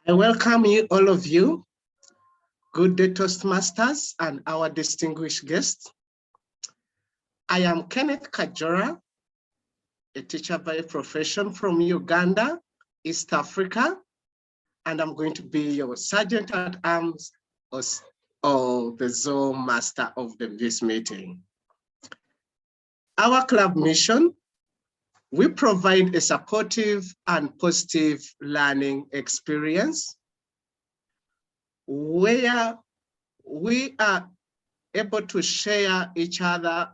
I welcome you, all of you. Good day, Toastmasters, and our distinguished guests. I am Kenneth Kajora, a teacher by profession from Uganda, East Africa, and I'm going to be your Sergeant at Arms or the Zoom Master of this meeting. Our club mission, we provide a supportive and positive learning experience where we are able to share each other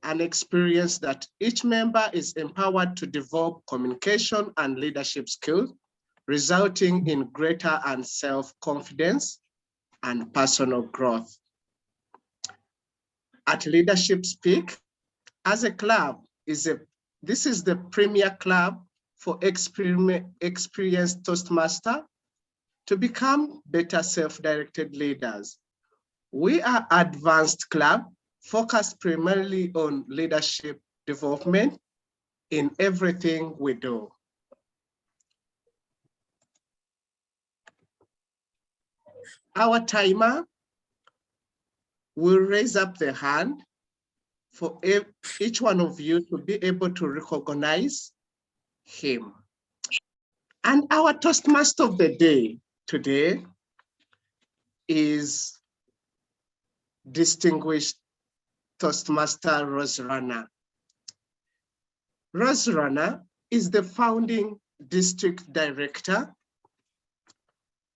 an experience that each member is empowered to develop communication and leadership skills, resulting in greater and self-confidence and personal growth. At Leadership Speak, as a club, this is the premier club for experienced Toastmaster to become better self-directed leaders. We are advanced club focused primarily on leadership development in everything we do. Our timer will raise up the hand for each one of you to be able to recognize him. And our Toastmaster of the day today is distinguished Toastmaster Rana. Rana is the founding district director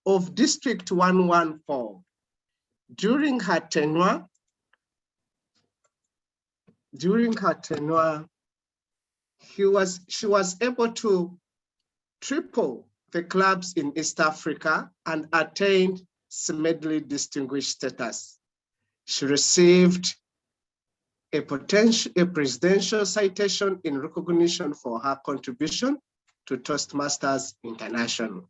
of District 114. During her tenure, she was able to triple the clubs in East Africa and attained Schmidt distinguished status. She received a presidential citation in recognition for her contribution to Toastmasters International.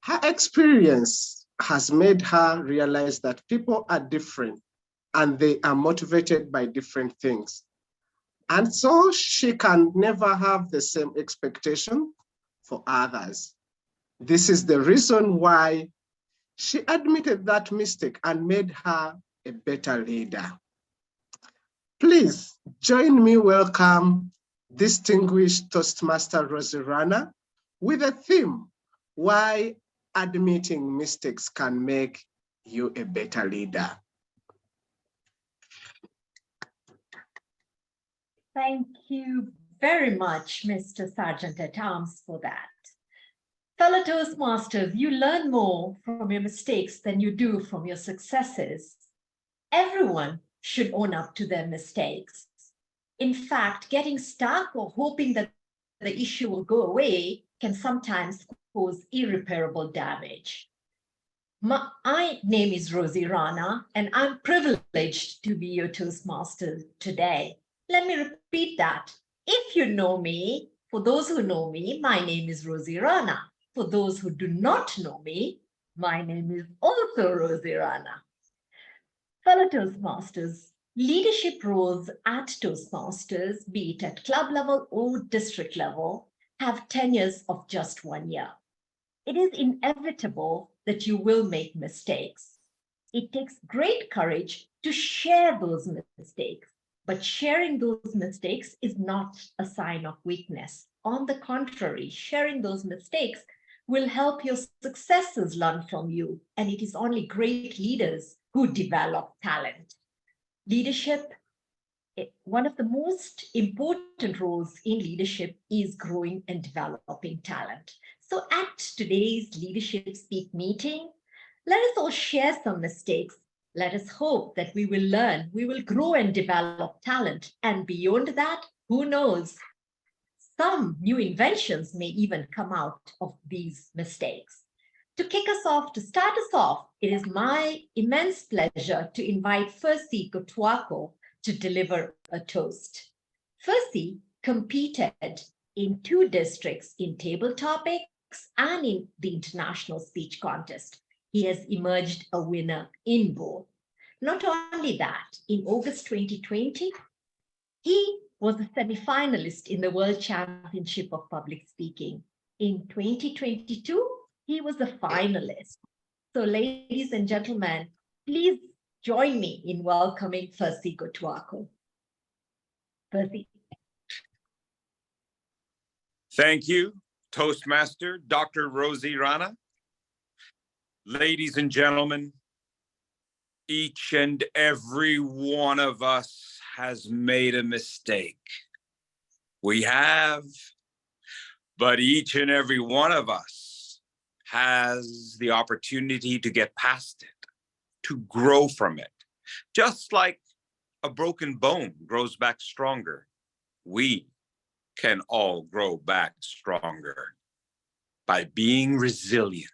Her experience has made her realize that people are different and they are motivated by different things. And so she can never have the same expectation for others. This is the reason why she admitted that mistake and made her a better leader. Please join me welcome distinguished Toastmaster Rana with a theme, why admitting mistakes can make you a better leader. Thank you very much, Mr. Sergeant at Arms, for that. Fellow Toastmasters, you learn more from your mistakes than you do from your successes. Everyone should own up to their mistakes. In fact, getting stuck or hoping that the issue will go away can sometimes cause irreparable damage. My name is Rozy Rana, and I'm privileged to be your Toastmaster today. Let me repeat that. If you know me, for those who know me, my name is Rozy Rana. For those who do not know me, my name is also Rozy Rana. Fellow Toastmasters, leadership roles at Toastmasters, be it at club level or district level, have tenures of just 1 year. It is inevitable that you will make mistakes. It takes great courage to share those mistakes, but sharing those mistakes is not a sign of weakness. On the contrary, sharing those mistakes will help your successors learn from you, and it is only great leaders who develop talent. Leadership, one of the most important roles in leadership is growing and developing talent. So at today's Leadership Speak meeting, let us all share some mistakes. Let us hope that we will learn, we will grow and develop talent. And beyond that, who knows? Some new inventions may even come out of these mistakes. To kick us off, to start us off, it is my immense pleasure to invite Fersi Kotuako to deliver a toast. Fersi competed in 2 districts in table topics and in the international speech contest. He has emerged a winner in both. Not only that, in August 2020, he was a semi-finalist in the World Championship of Public Speaking. In 2022, he was a finalist. So ladies and gentlemen, please join me in welcoming Percy Gotuako. Percy. Thank you, Toastmaster Dr. Rozy Rana. Ladies and gentlemen, each and every one of us has made a mistake. We have, but each and every one of us has the opportunity to get past it, to grow from it. Just like a broken bone grows back stronger, we can all grow back stronger by being resilient.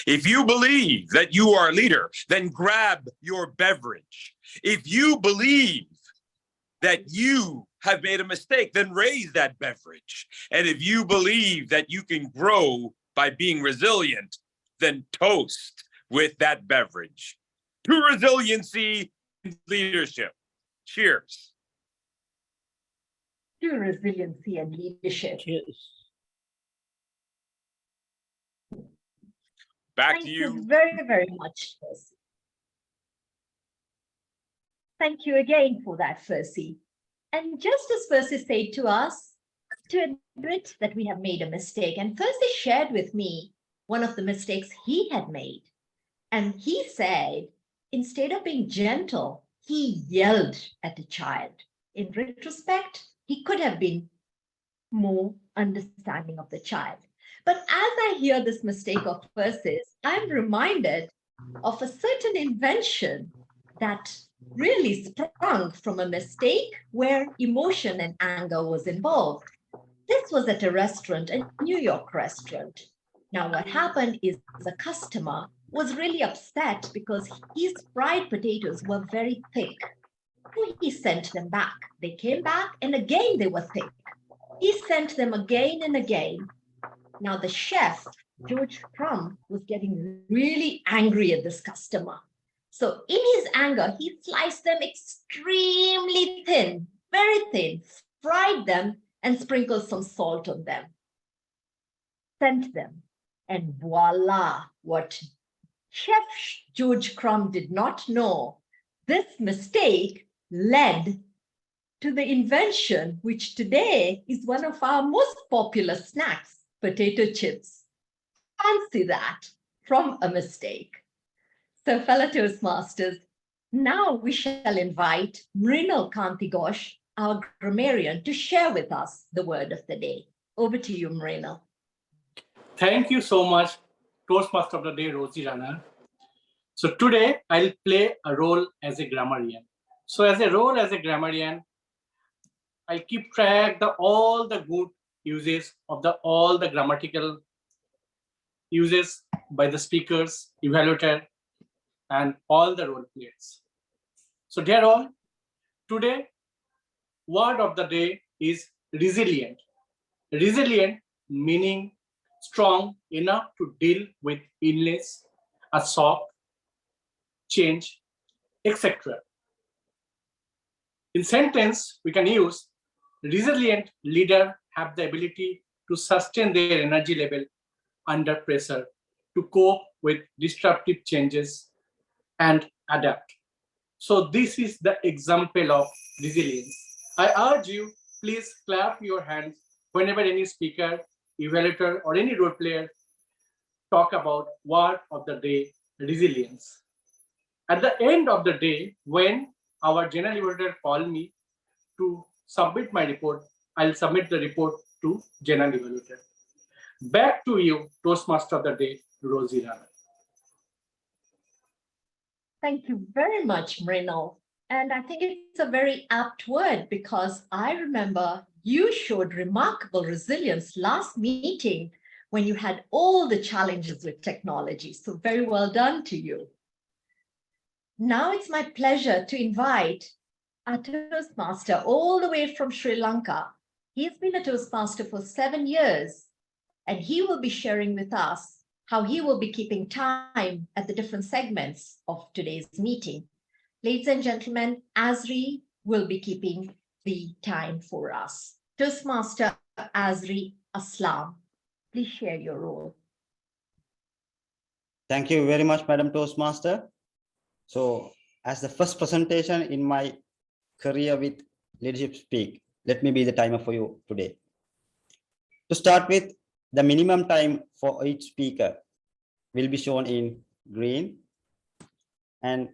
If you believe that you are a leader, then grab your beverage. If you believe that you have made a mistake, then raise that beverage. And if you believe that you can grow by being resilient, then toast with that beverage. To resiliency and leadership. Cheers. To resiliency and leadership. Cheers. Back Thank to you you. very, very much, Percy. Thank you again for that, Percy. And just as Percy said to us, to admit that we have made a mistake, and Percy shared with me one of the mistakes he had made. And he said, instead of being gentle, he yelled at the child. In retrospect, he could have been more understanding of the child. But as I hear this mistake of Percy's, I'm reminded of a certain invention that really sprung from a mistake where emotion and anger was involved. This was at a restaurant, a New York restaurant. Now, what happened is the customer was really upset because his fried potatoes were very thick. So he sent them back. They came back and again they were thick. He sent them again and again. Now the chef, George Crumb, was getting really angry at this customer. So in his anger, he sliced them extremely thin, very thin, fried them and sprinkled some salt on them. Sent them. And voila, what Chef George Crumb did not know, this mistake led to the invention, which today is one of our most popular snacks, potato chips. Fancy that, from a mistake. So fellow Toastmasters, now we shall invite Mrinal Kantighosh, our grammarian, to share with us the word of the day. Over to you, Mrinal. Thank you so much, Toastmaster of the Day, Rozy Rana. So today I'll play a role as a grammarian. So as a role as a grammarian, I'll keep track of all the good uses of all the grammatical uses by the speakers, evaluator, and all the role players. So dear all, today word of the day is resilient. Resilient meaning strong enough to deal with illness, a shock, change, etc. In sentence, we can use resilient leader have the ability to sustain their energy level under pressure, to cope with disruptive changes and adapt. So this is the example of resilience. I urge you, please clap your hands whenever any speaker, evaluator, or any role player talk about word of the day, resilience. At the end of the day, when our general evaluator call me to submit my report, I'll submit the report to general evaluator. Back to you, Toastmaster of the Day, Rozy Rana. Thank you very much, Mrinal. And I think it's a very apt word because I remember you showed remarkable resilience last meeting when you had all the challenges with technology. So very well done to you. Now it's my pleasure to invite our Toastmaster all the way from Sri Lanka. He's been a Toastmaster for 7 years, and he will be sharing with us how he will be keeping time at the different segments of today's meeting. Ladies and gentlemen, Azri will be keeping the time for us. Toastmaster Azri Aslam. Please share your role. Thank you very much, Madam Toastmaster. So, as the first presentation in my career with Leadership Speak, let me be the timer for you today. To start with, the minimum time for each speaker will be shown in green, and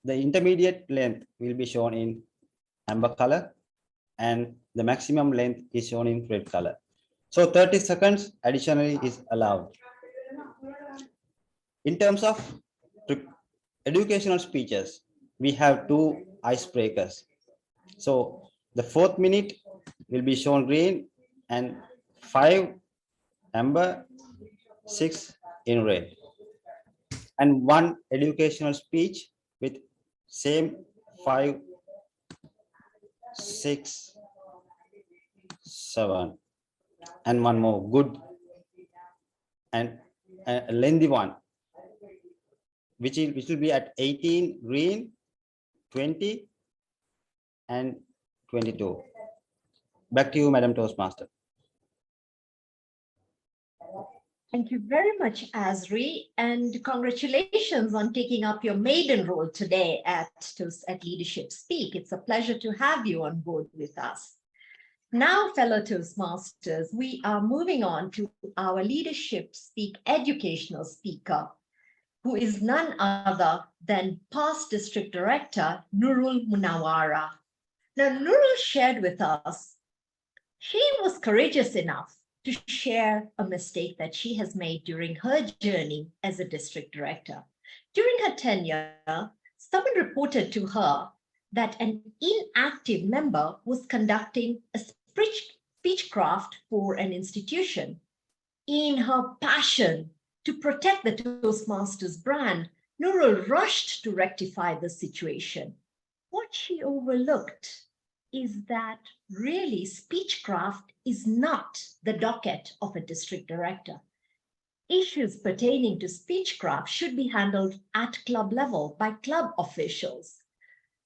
the intermediate length will be shown in amber color, and the maximum length is shown in red color. So 30 seconds additionally is allowed. In terms of educational speeches, we have 2 icebreakers. So the 4th minute will be shown green and 5 amber, 6 in red. And 1 educational speech with same 5, 6, 7, and 1 more good and a lengthy one, which will be at 18 green, 20 and 22. Back to you, Madam Toastmaster. Thank you very much, Azri, and congratulations on taking up your maiden role today at Leadership Speak. It's a pleasure to have you on board with us. Now, fellow Toastmasters, we are moving on to our Leadership Speak educational speaker, who is none other than past District Director Noorul Munawwara. Now, Noorul shared with us, she was courageous enough to share a mistake that she has made during her journey as a district director. During her tenure, someone reported to her that an inactive member was conducting a speechcraft for an institution. In her passion to protect the Toastmasters brand, Noorul rushed to rectify the situation. What she overlooked is that really speechcraft is not the docket of a district director. Issues pertaining to speechcraft should be handled at club level by club officials.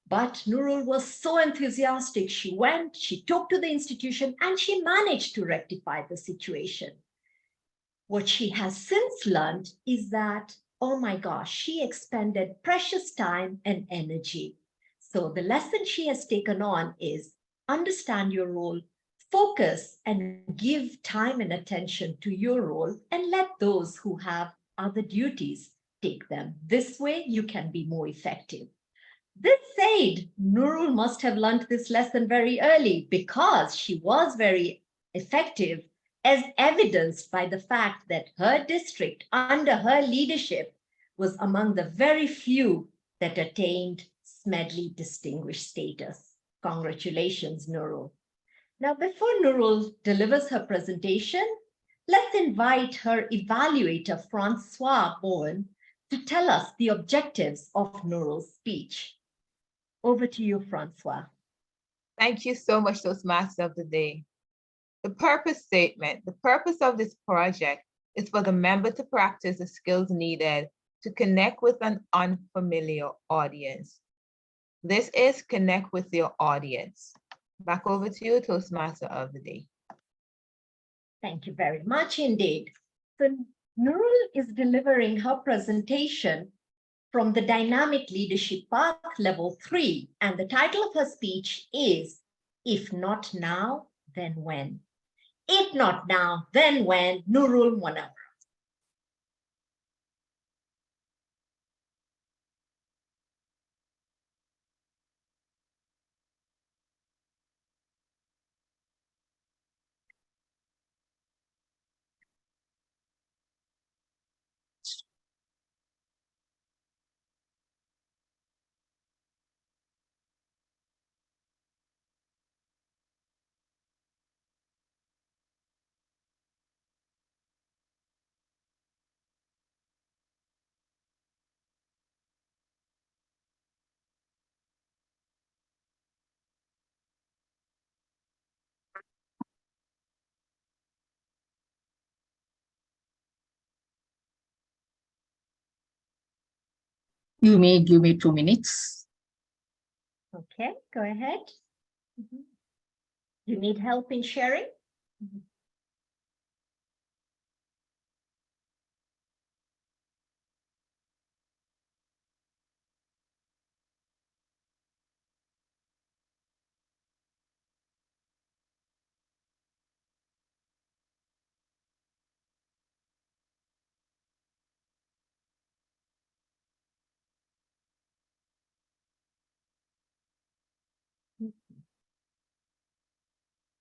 But Noorul was so enthusiastic. She went, she talked to the institution, and she managed to rectify the situation. What she has since learned is that, oh my gosh, she expended precious time and energy. So the lesson she has taken on is understand your role, focus and give time and attention to your role, and let those who have other duties take them. This way you can be more effective. This said, Noorul must have learned this lesson very early because she was very effective, as evidenced by the fact that her district under her leadership was among the very few that attained Smedley distinguished status. Congratulations, Noorul. Now, before Noorul delivers her presentation, let's invite her evaluator, Francoise Bowen, to tell us the objectives of Noorul's speech. Over to you, Francoise. Thank you so much, Toastmaster of the Day. The purpose statement. The purpose of this project is for the member to practice the skills needed to connect with an unfamiliar audience. This is connect with your audience. Back over to you, Toastmaster of the Day. Thank you very much indeed. So Noorul is delivering her presentation from the Dynamic Leadership Path Level 3, and the title of her speech is, If Not Now, Then When? If not now, then when? Noorul Munawwara. You may give me 2 minutes. Okay, go ahead. You need help in sharing?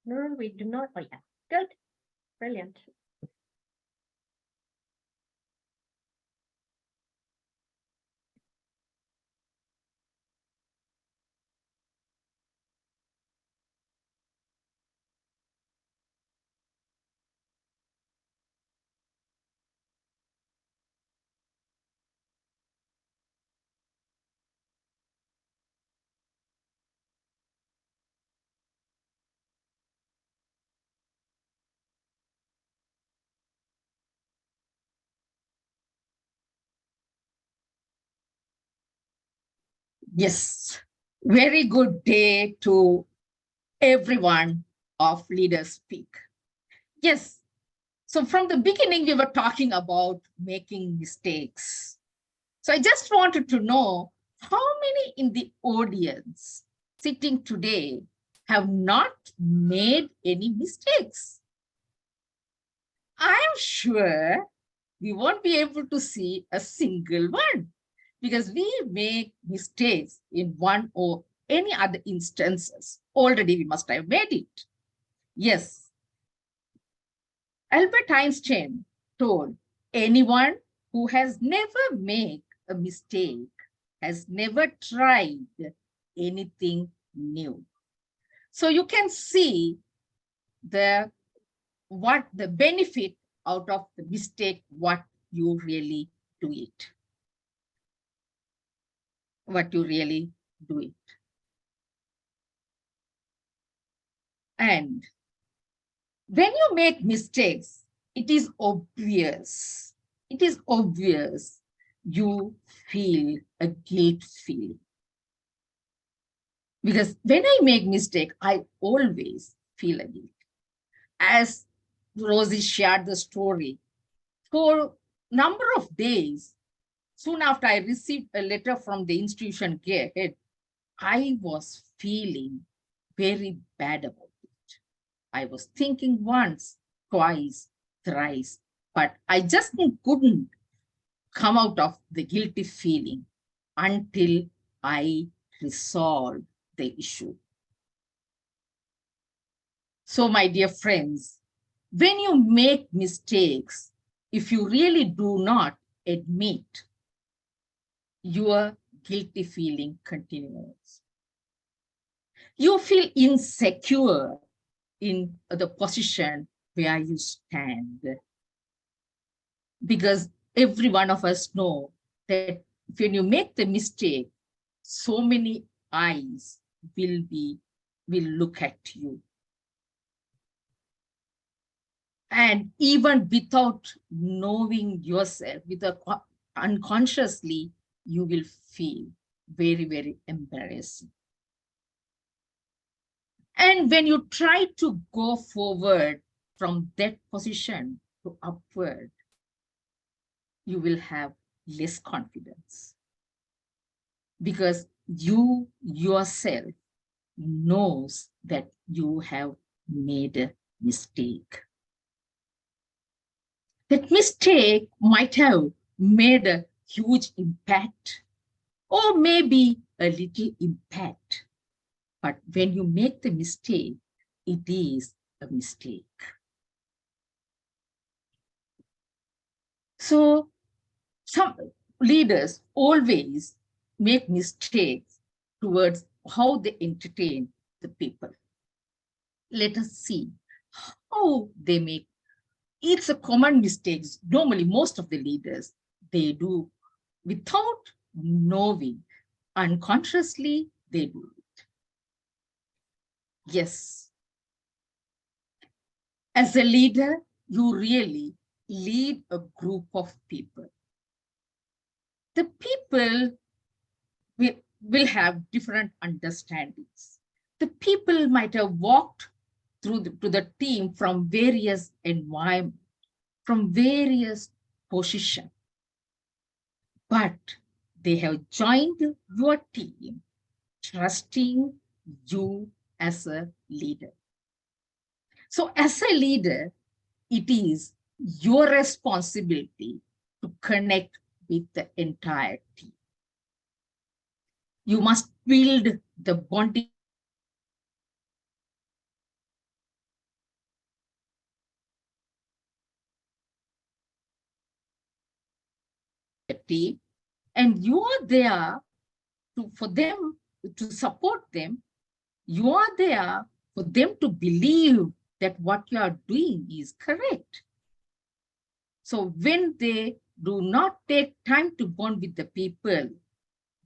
Noorul, we do not. Oh, yeah. Good. Brilliant. Yes, very good day to everyone of Leaders Speak. Yes, so from the beginning, we were talking about making mistakes. So I just wanted to know how many in the audience sitting today have not made any mistakes? I'm sure we won't be able to see a single one because we make mistakes in one or any other instances. Already we must have made it. Yes. Albert Einstein told, anyone who has never made a mistake has never tried anything new. So you can see what the benefit out of the mistake, what you really do it. What you really do it. And when you make mistakes, it is obvious. It is obvious you feel a guilt feeling. Because when I make mistake, I always feel a guilt. As Rozy shared the story, for a number of days, soon after I received a letter from the institution head, I was feeling very bad about it. I was thinking once, twice, thrice, but I just couldn't come out of the guilty feeling until I resolved the issue. So, my dear friends, when you make mistakes, if you really do not admit, your guilty feeling continues. You feel insecure in the position where you stand. Because every one of us know that when you make the mistake, so many eyes will look at you. And even without knowing yourself, unconsciously, you will feel very, very embarrassing. And when you try to go forward from that position to upward, you will have less confidence because you yourself knows that you have made a mistake. That mistake might have made a huge impact or maybe a little impact. But when you make the mistake, it is a mistake. So some leaders always make mistakes towards how they entertain the people. Let us see how they make. It's a common mistake. Normally, most of the leaders, they do without knowing. Unconsciously, they do it. Yes. As a leader, you really lead a group of people. The people will have different understandings. The people might have walked through to the team from various environments, from various positions, but they have joined your team, trusting you as a leader. So as a leader, it is your responsibility to connect with the entire team. You must build the bonding the team, and you are there for them, to support them. You are there for them to believe that what you are doing is correct. So when they do not take time to bond with the people,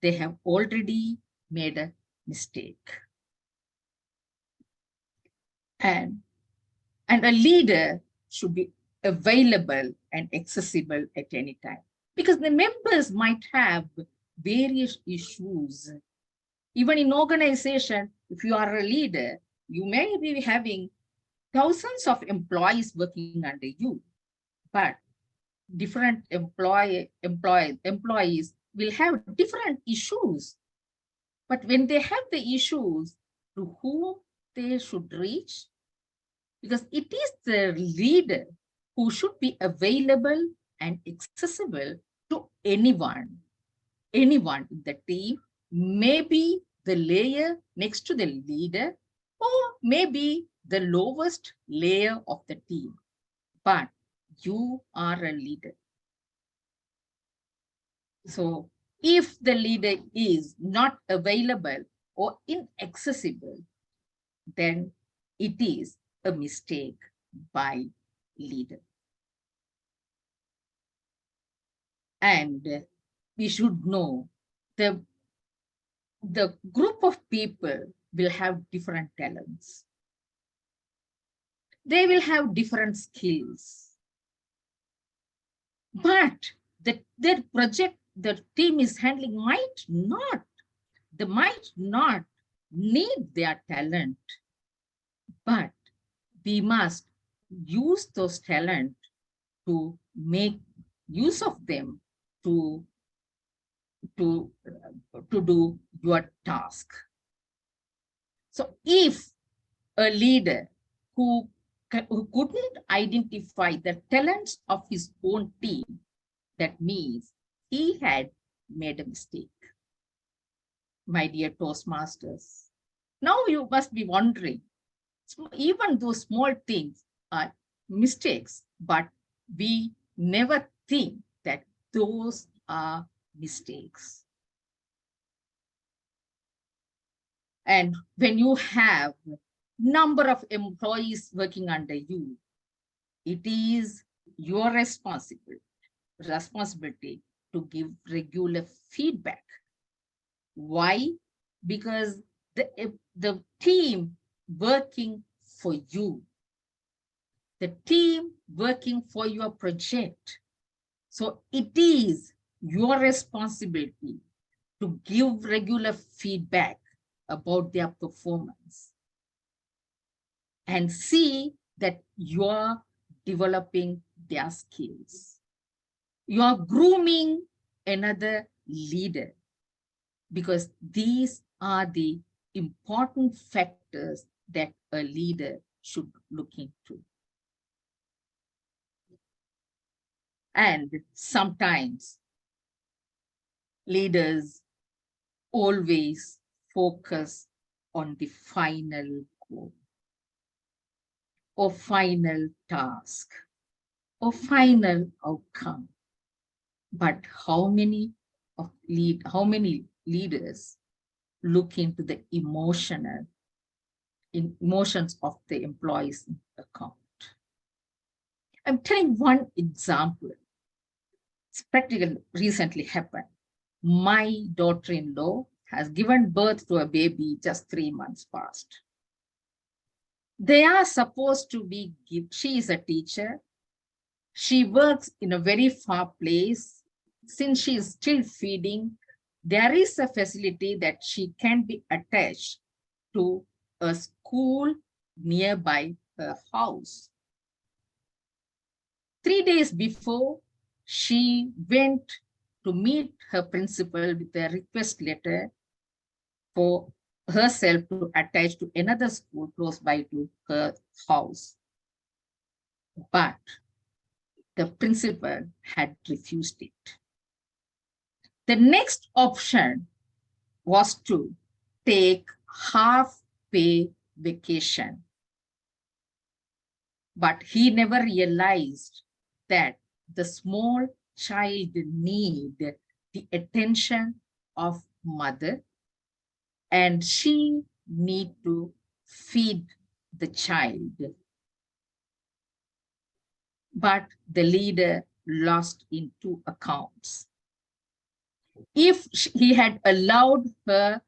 they have already made a mistake. And a leader should be available and accessible at any time, because the members might have various issues. Even in organization, if you are a leader, you may be having thousands of employees working under you, but different employees will have different issues. But when they have the issues, to whom they should reach? Because it is the leader who should be available and accessible to anyone in the team, maybe the layer next to the leader, or maybe the lowest layer of the team. But you are a leader. So if the leader is not available or inaccessible, then it is a mistake by leader. And we should know the group of people will have different talents. They will have different skills. But their project the team is handling might not need their talent, but we must use those talent to make use of them to do your task. So if a leader who couldn't identify the talents of his own team, that means he had made a mistake. My dear Toastmasters, now you must be wondering, even those small things are mistakes, but we never think that those are mistakes. And when you have number of employees working under you, it is your responsibility to give regular feedback. Why? Because the team working for you, the team working for your project. So it is your responsibility to give regular feedback about their performance and see that you're developing their skills. You're grooming another leader, because these are the important factors that a leader should look into. And sometimes leaders always focus on the final goal or final task or final outcome. But how many leaders look into the emotions of the employees account? I'm telling one example. It's practically recently happened. My daughter-in-law has given birth to a baby just 3 months past. They are supposed to be, she is a teacher. She works in a very far place. Since she is still feeding, there is a facility that she can be attached to a school nearby her house. 3 days before, she went to meet her principal with a request letter for herself to attach to another school close by to her house. But the principal had refused it. The next option was to take half-pay vacation. But he never realized that the small child need the attention of mother, and she need to feed the child. But the leader lost in two accounts. If he had allowed her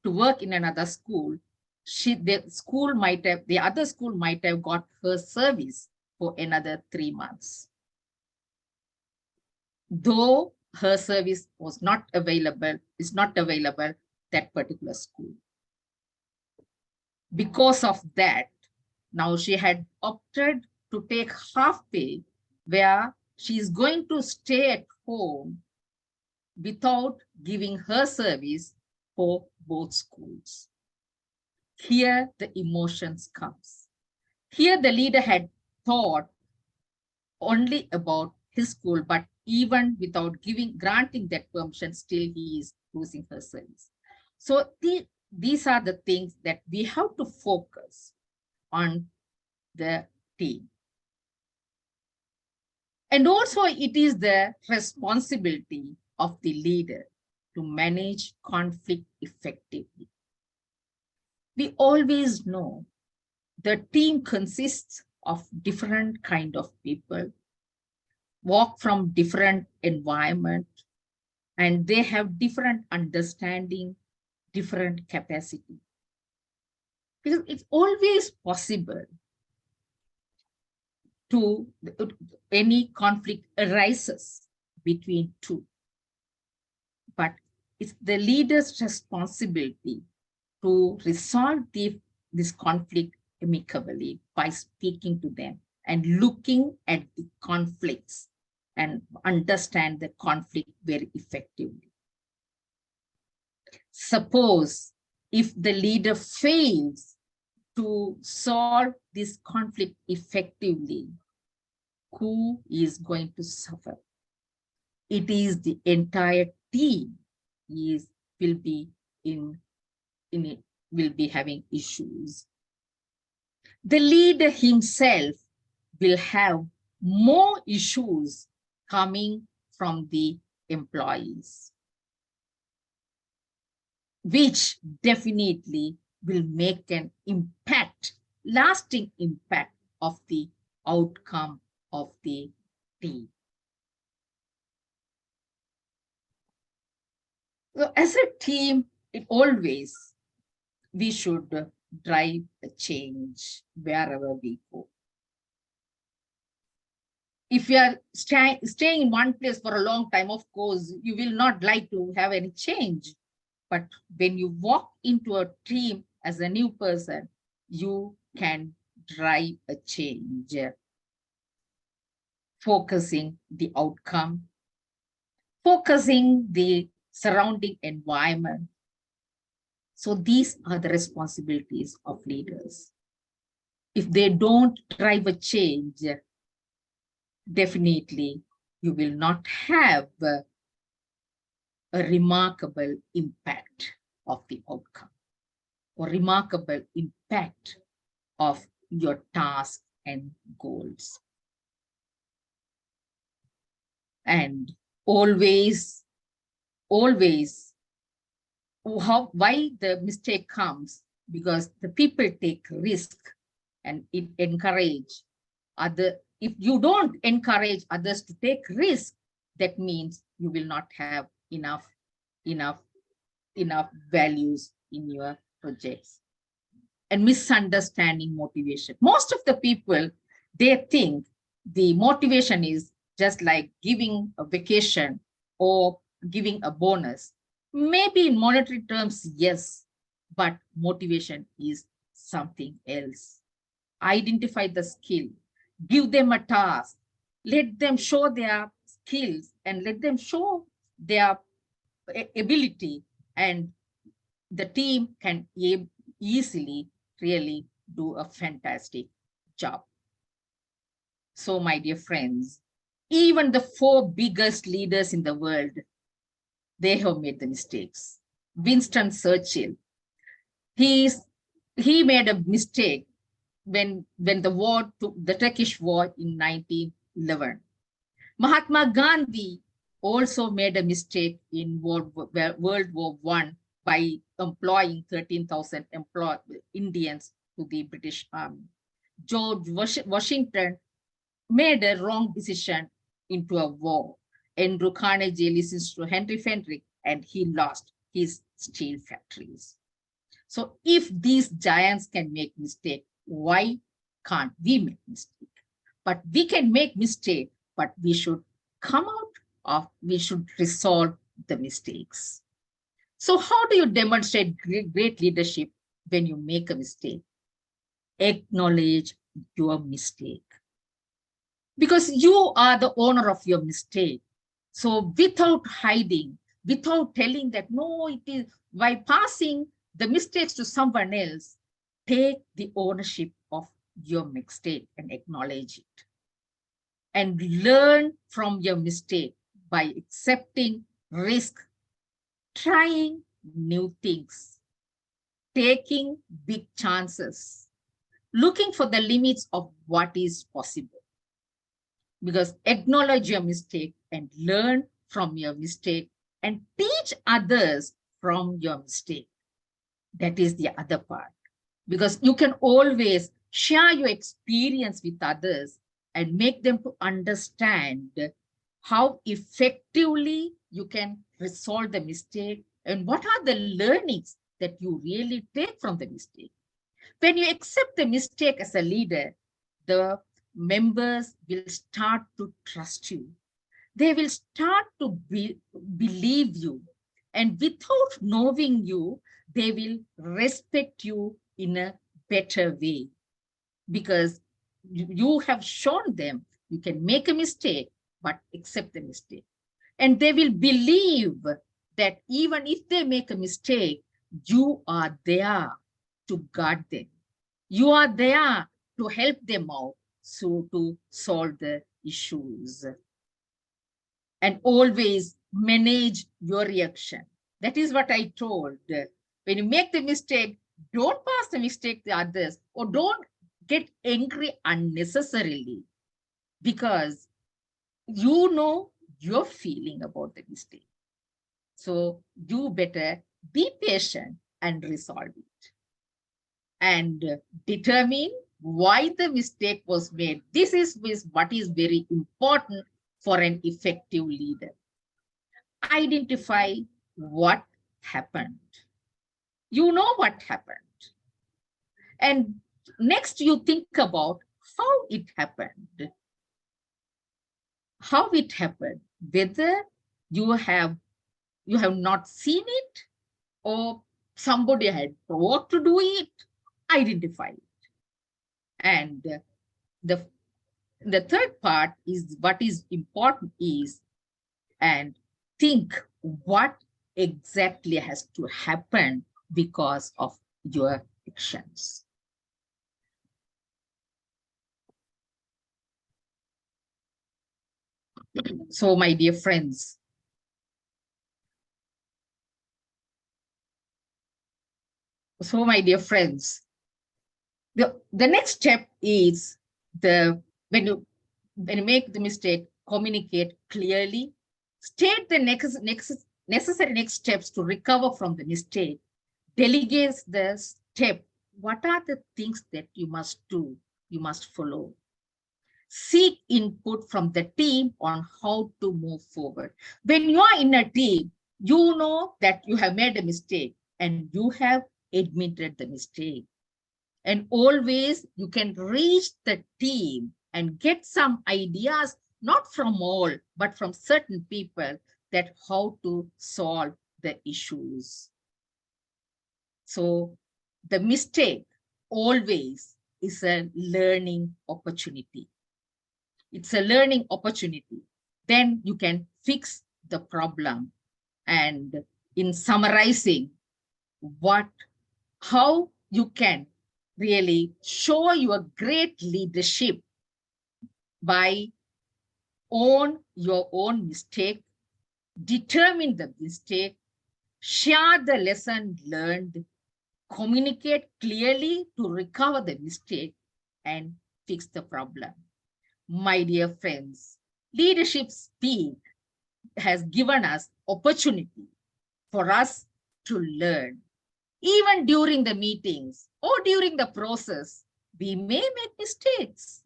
to work in another school, the other school might have got her service for another 3 months. Though her service was not available, that particular school. Because of that, now she had opted to take half pay, where she is going to stay at home without giving her service for both schools. Here the emotions comes. Here the leader had thought only about his school, but even without granting that permission, still he is losing her service. So these are the things that we have to focus on the team. And also it is the responsibility of the leader to manage conflict effectively. We always know the team consists of different kind of people, walk from different environment, and they have different understanding, different capacity. Because it's always possible to any conflict arises between two. But it's the leader's responsibility to resolve this conflict amicably by speaking to them and looking at the conflicts and understand the conflict very effectively. Suppose if the leader fails to solve this conflict effectively, who is going to suffer? It is the entire team will be having issues. The leader himself will have more issues coming from the employees, which definitely will make an impact, lasting impact of the outcome of the team. So as a team, we should drive the change wherever we go. If you are staying in one place for a long time, of course, you will not like to have any change. But when you walk into a team as a new person, you can drive a change, focusing the outcome, focusing the surrounding environment. So these are the responsibilities of leaders. If they don't drive a change, definitely you will not have a remarkable impact of the outcome or remarkable impact of your task and goals. And always, why the mistake comes? Because the people take risk and it encourage if you don't encourage others to take risk, that means you will not have enough values in your projects. And misunderstanding motivation. Most of the people, they think the motivation is just like giving a vacation or giving a bonus. Maybe in monetary terms, yes, but motivation is something else. Identify the skill, give them a task, let them show their skills and let them show their ability, and the team can easily really do a fantastic job. So my dear friends, even the 4 biggest leaders in the world, they have made the mistakes. Winston Churchill, he made a mistake when the Turkish war in 1911. Mahatma Gandhi also made a mistake in World War I by employing 13,000 Indians to the British Army. George Washington made a wrong decision into a war. Andrew Carnegie listens to Henry Fenwick and he lost his steel factories. So if these giants can make mistake, why can't we make mistake? But we can make mistake, but we should come out of, we should resolve the mistakes. So how do you demonstrate great leadership when you make a mistake? Acknowledge your mistake. Because you are the owner of your mistake. So without hiding, without telling that, no, it is, by passing the mistakes to someone else, take the ownership of your mistake and acknowledge it. And learn from your mistake by accepting risk, trying new things, taking big chances, looking for the limits of what is possible. Because acknowledge your mistake and learn from your mistake and teach others from your mistake. That is the other part. Because you can always share your experience with others and make them to understand how effectively you can resolve the mistake and what are the learnings that you really take from the mistake. When you accept the mistake as a leader, the members will start to trust you. They will start to believe you. And without knowing you, they will respect you in a better way. Because you have shown them you can make a mistake, but accept the mistake. And they will believe that even if they make a mistake, you are there to guard them. You are there to help them out, so to solve the issues. And always manage your reaction. That is what I told. When you make the mistake, don't pass the mistake to others, or don't get angry unnecessarily, because you know your feeling about the mistake. So you better be patient and resolve it. And determine why the mistake was made. This is what is very important for an effective leader. Identify what happened. You know what happened. And next you think about how it happened. How it happened, whether you have not seen it or somebody had provoked to do it. Identify it. And the third part is what is important is, and think what exactly has to happen because of your actions. So my dear friends, the next step is when you make the mistake, communicate clearly, state the necessary next steps to recover from the mistake, delegate the step. What are the things that you must do, you must follow? Seek input from the team on how to move forward. When you are in a team, you know that you have made a mistake and you have admitted the mistake. And always you can reach the team and get some ideas, not from all, but from certain people, that how to solve the issues. So the mistake always is a learning opportunity. It's a learning opportunity. Then you can fix the problem. And in summarizing how you can really show your great leadership by own your own mistake, determine the mistake, share the lesson learned, communicate clearly to recover the mistake, and fix the problem. My dear friends, Leadership Speak has given us opportunity for us to learn. Even during the meetings or during the process, we may make mistakes,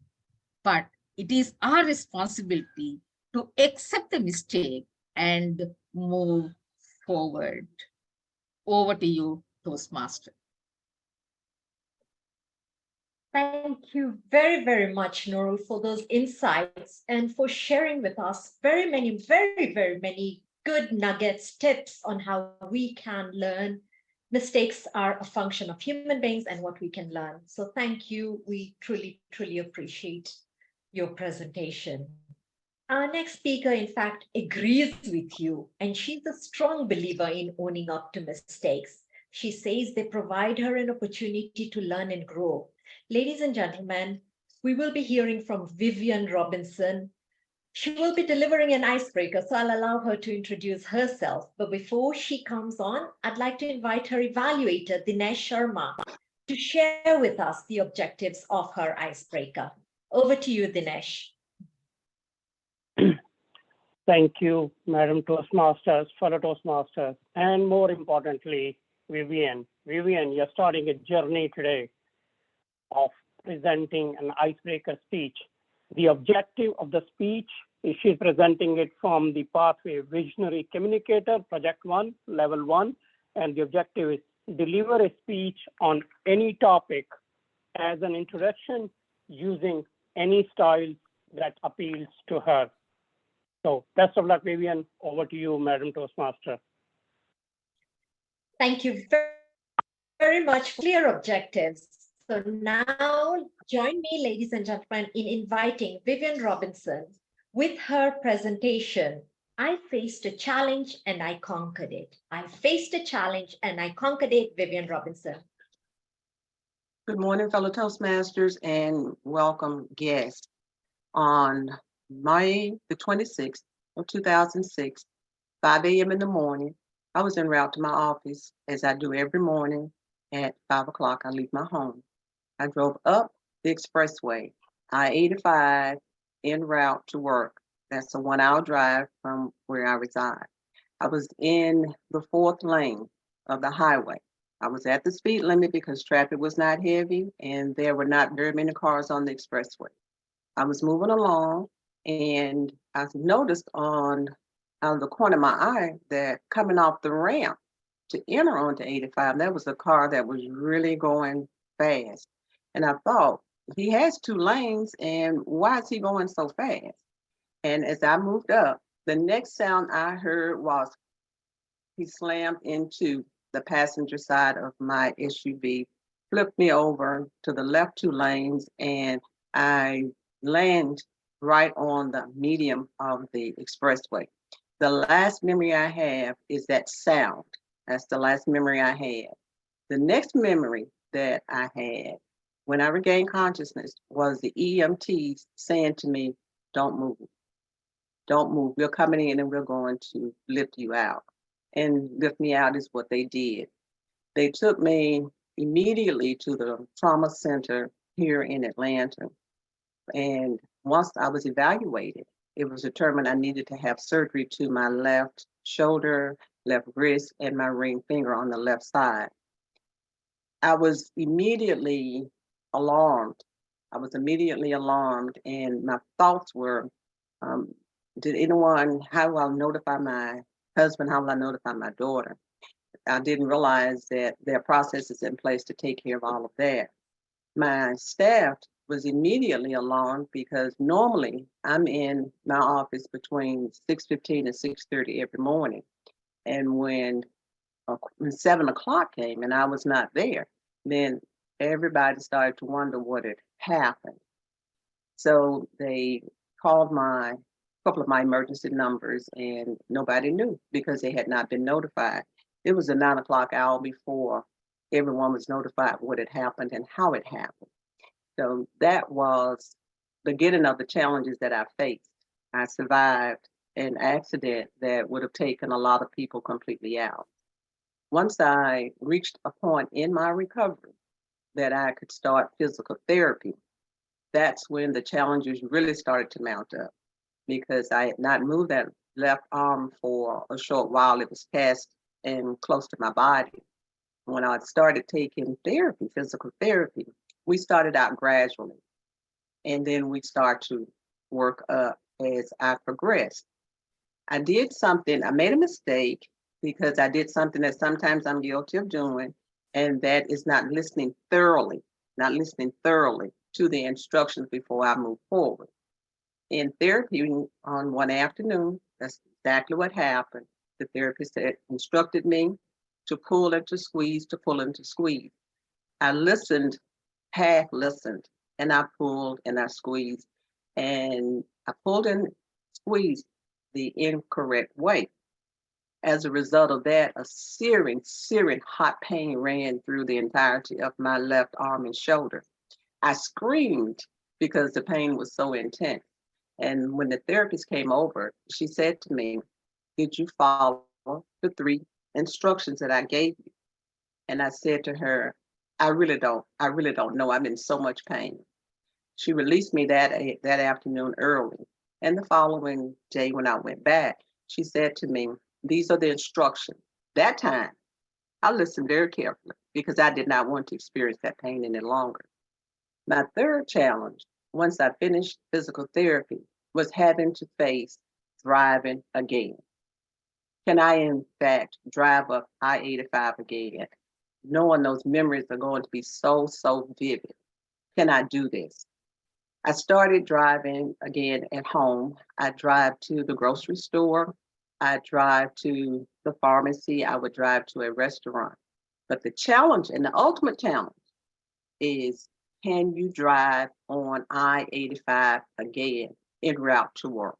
but it is our responsibility to accept the mistake and move forward. Over to you, Toastmaster. Thank you very, very much, Noorul, for those insights and for sharing with us very many good nuggets, tips on how we can learn. Mistakes are a function of human beings and what we can learn. So thank you. We truly, truly appreciate your presentation. Our next speaker, in fact, agrees with you, and she's a strong believer in owning up to mistakes. She says they provide her an opportunity to learn and grow. Ladies and gentlemen, we will be hearing from Vivian Robinson. She will be delivering an icebreaker, so I'll allow her to introduce herself. But before she comes on, I'd like to invite her evaluator, Dinesh Sharma, to share with us the objectives of her icebreaker. Over to you, Dinesh. Thank you, Madam Toastmasters, fellow Toastmasters, and more importantly, Vivian. Vivian, you're starting a journey today of presenting an icebreaker speech. The objective of the speech is she's presenting it from the Pathway Visionary Communicator, Project 1, Level 1, and the objective is deliver a speech on any topic as an introduction using any style that appeals to her. So best of luck, Vivian. Over to you, Madam Toastmaster. Thank you very much for clear objectives. So now join me, ladies and gentlemen, in inviting Vivian Robinson with her presentation. I faced a challenge and I conquered it. I faced a challenge and I conquered it, Vivian Robinson. Good morning, fellow Toastmasters, and welcome guests. On May the 26th of 2006, 5 a.m. in the morning, I was en route to my office, as I do every morning at 5 o'clock. I leave my home. I drove up the expressway, I-85, en route to work. That's a 1-hour drive from where I reside. I was in the 4th lane of the highway. I was at the speed limit because traffic was not heavy and there were not very many cars on the expressway. I was moving along and I noticed out of the corner of my eye that coming off the ramp to enter onto 85, that was a car that was really going fast. And I thought, he has 2 lanes and why is he going so fast? And as I moved up, the next sound I heard was he slammed into the passenger side of my SUV, flipped me over to the left 2 lanes, and I land right on the medium of the expressway. The last memory I have is that sound. That's the last memory I had. The next memory that I had when I regained consciousness was the EMTs saying to me, don't move. Don't move. We're coming in and we're going to lift you out. And lift me out is what they did. They took me immediately to the trauma center here in Atlanta. And once I was evaluated, it was determined I needed to have surgery to my left shoulder, left wrist, and my ring finger on the left side. I was immediately alarmed. And my thoughts were, how will I notify my husband? How will I notify my daughter? I didn't realize that there are processes in place to take care of all of that. My staff was immediately alarmed because normally I'm in my office between 6:15 and 6:30 every morning. And when 7 o'clock came and I was not there, then everybody started to wonder what had happened. So they called a couple of my emergency numbers and nobody knew because they had not been notified. It was the 9 o'clock hour before everyone was notified what had happened and how it happened. So that was the beginning of the challenges that I faced. I survived an accident that would have taken a lot of people completely out. Once I reached a point in my recovery that I could start physical therapy, that's when the challenges really started to mount up. because I had not moved that left arm for a short while. It was cast and close to my body. When I started taking therapy, physical therapy, we started out gradually. And then we start to work up as I progressed. I did something, I made a mistake because I did something that sometimes I'm guilty of doing, and that is not listening thoroughly to the instructions before I move forward. In therapy on one afternoon, that's exactly what happened. The therapist instructed me to pull and to squeeze, to pull and to squeeze. I listened, half listened, and I pulled and I squeezed, and I pulled and squeezed the incorrect way. As a result of that, a searing hot pain ran through the entirety of my left arm and shoulder. I screamed because the pain was so intense. And when the therapist came over, she said to me, "Did you follow the 3 instructions that I gave you?" And I said to her, I really don't know. I'm in so much pain." She released me that afternoon early. And the following day when I went back, she said to me, "These are the instructions." That time, I listened very carefully because I did not want to experience that pain any longer. My third challenge, once I finished physical therapy, was having to face driving again. Can I, in fact, drive up I-85 again, knowing those memories are going to be so vivid? Can I do this? I started driving again at home. I drive to the grocery store. I drive to the pharmacy. I would drive to a restaurant. But the challenge and the ultimate challenge is, can you drive on I-85 again en route to work?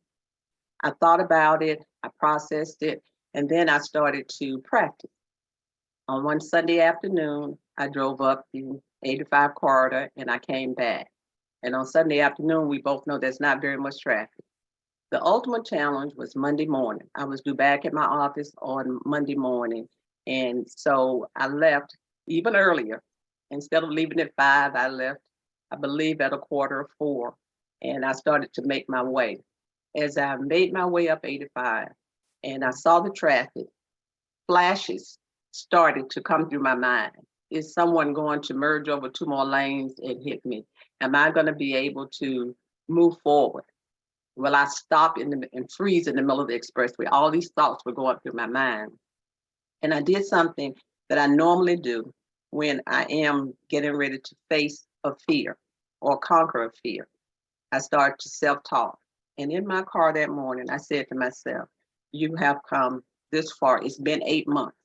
I thought about it, I processed it, and then I started to practice. On one Sunday afternoon, I drove up the 85 corridor and I came back. And on Sunday afternoon, we both know there's not very much traffic. The ultimate challenge was Monday morning. I was due back at my office on Monday morning. And so I left even earlier. Instead of leaving at 5, I left, I believe, at 4:15. And I started to make my way. As I made my way up 85 and I saw the traffic, flashes started to come through my mind. Is someone going to merge over 2 more lanes and hit me? Am I going to be able to move forward? Will I stop and freeze in the middle of the expressway? All these thoughts were going through my mind. And I did something that I normally do when I am getting ready to face a fear or conquer a fear. I started to self-talk. And in my car that morning, I said to myself, "You have come this far. It's been 8 months.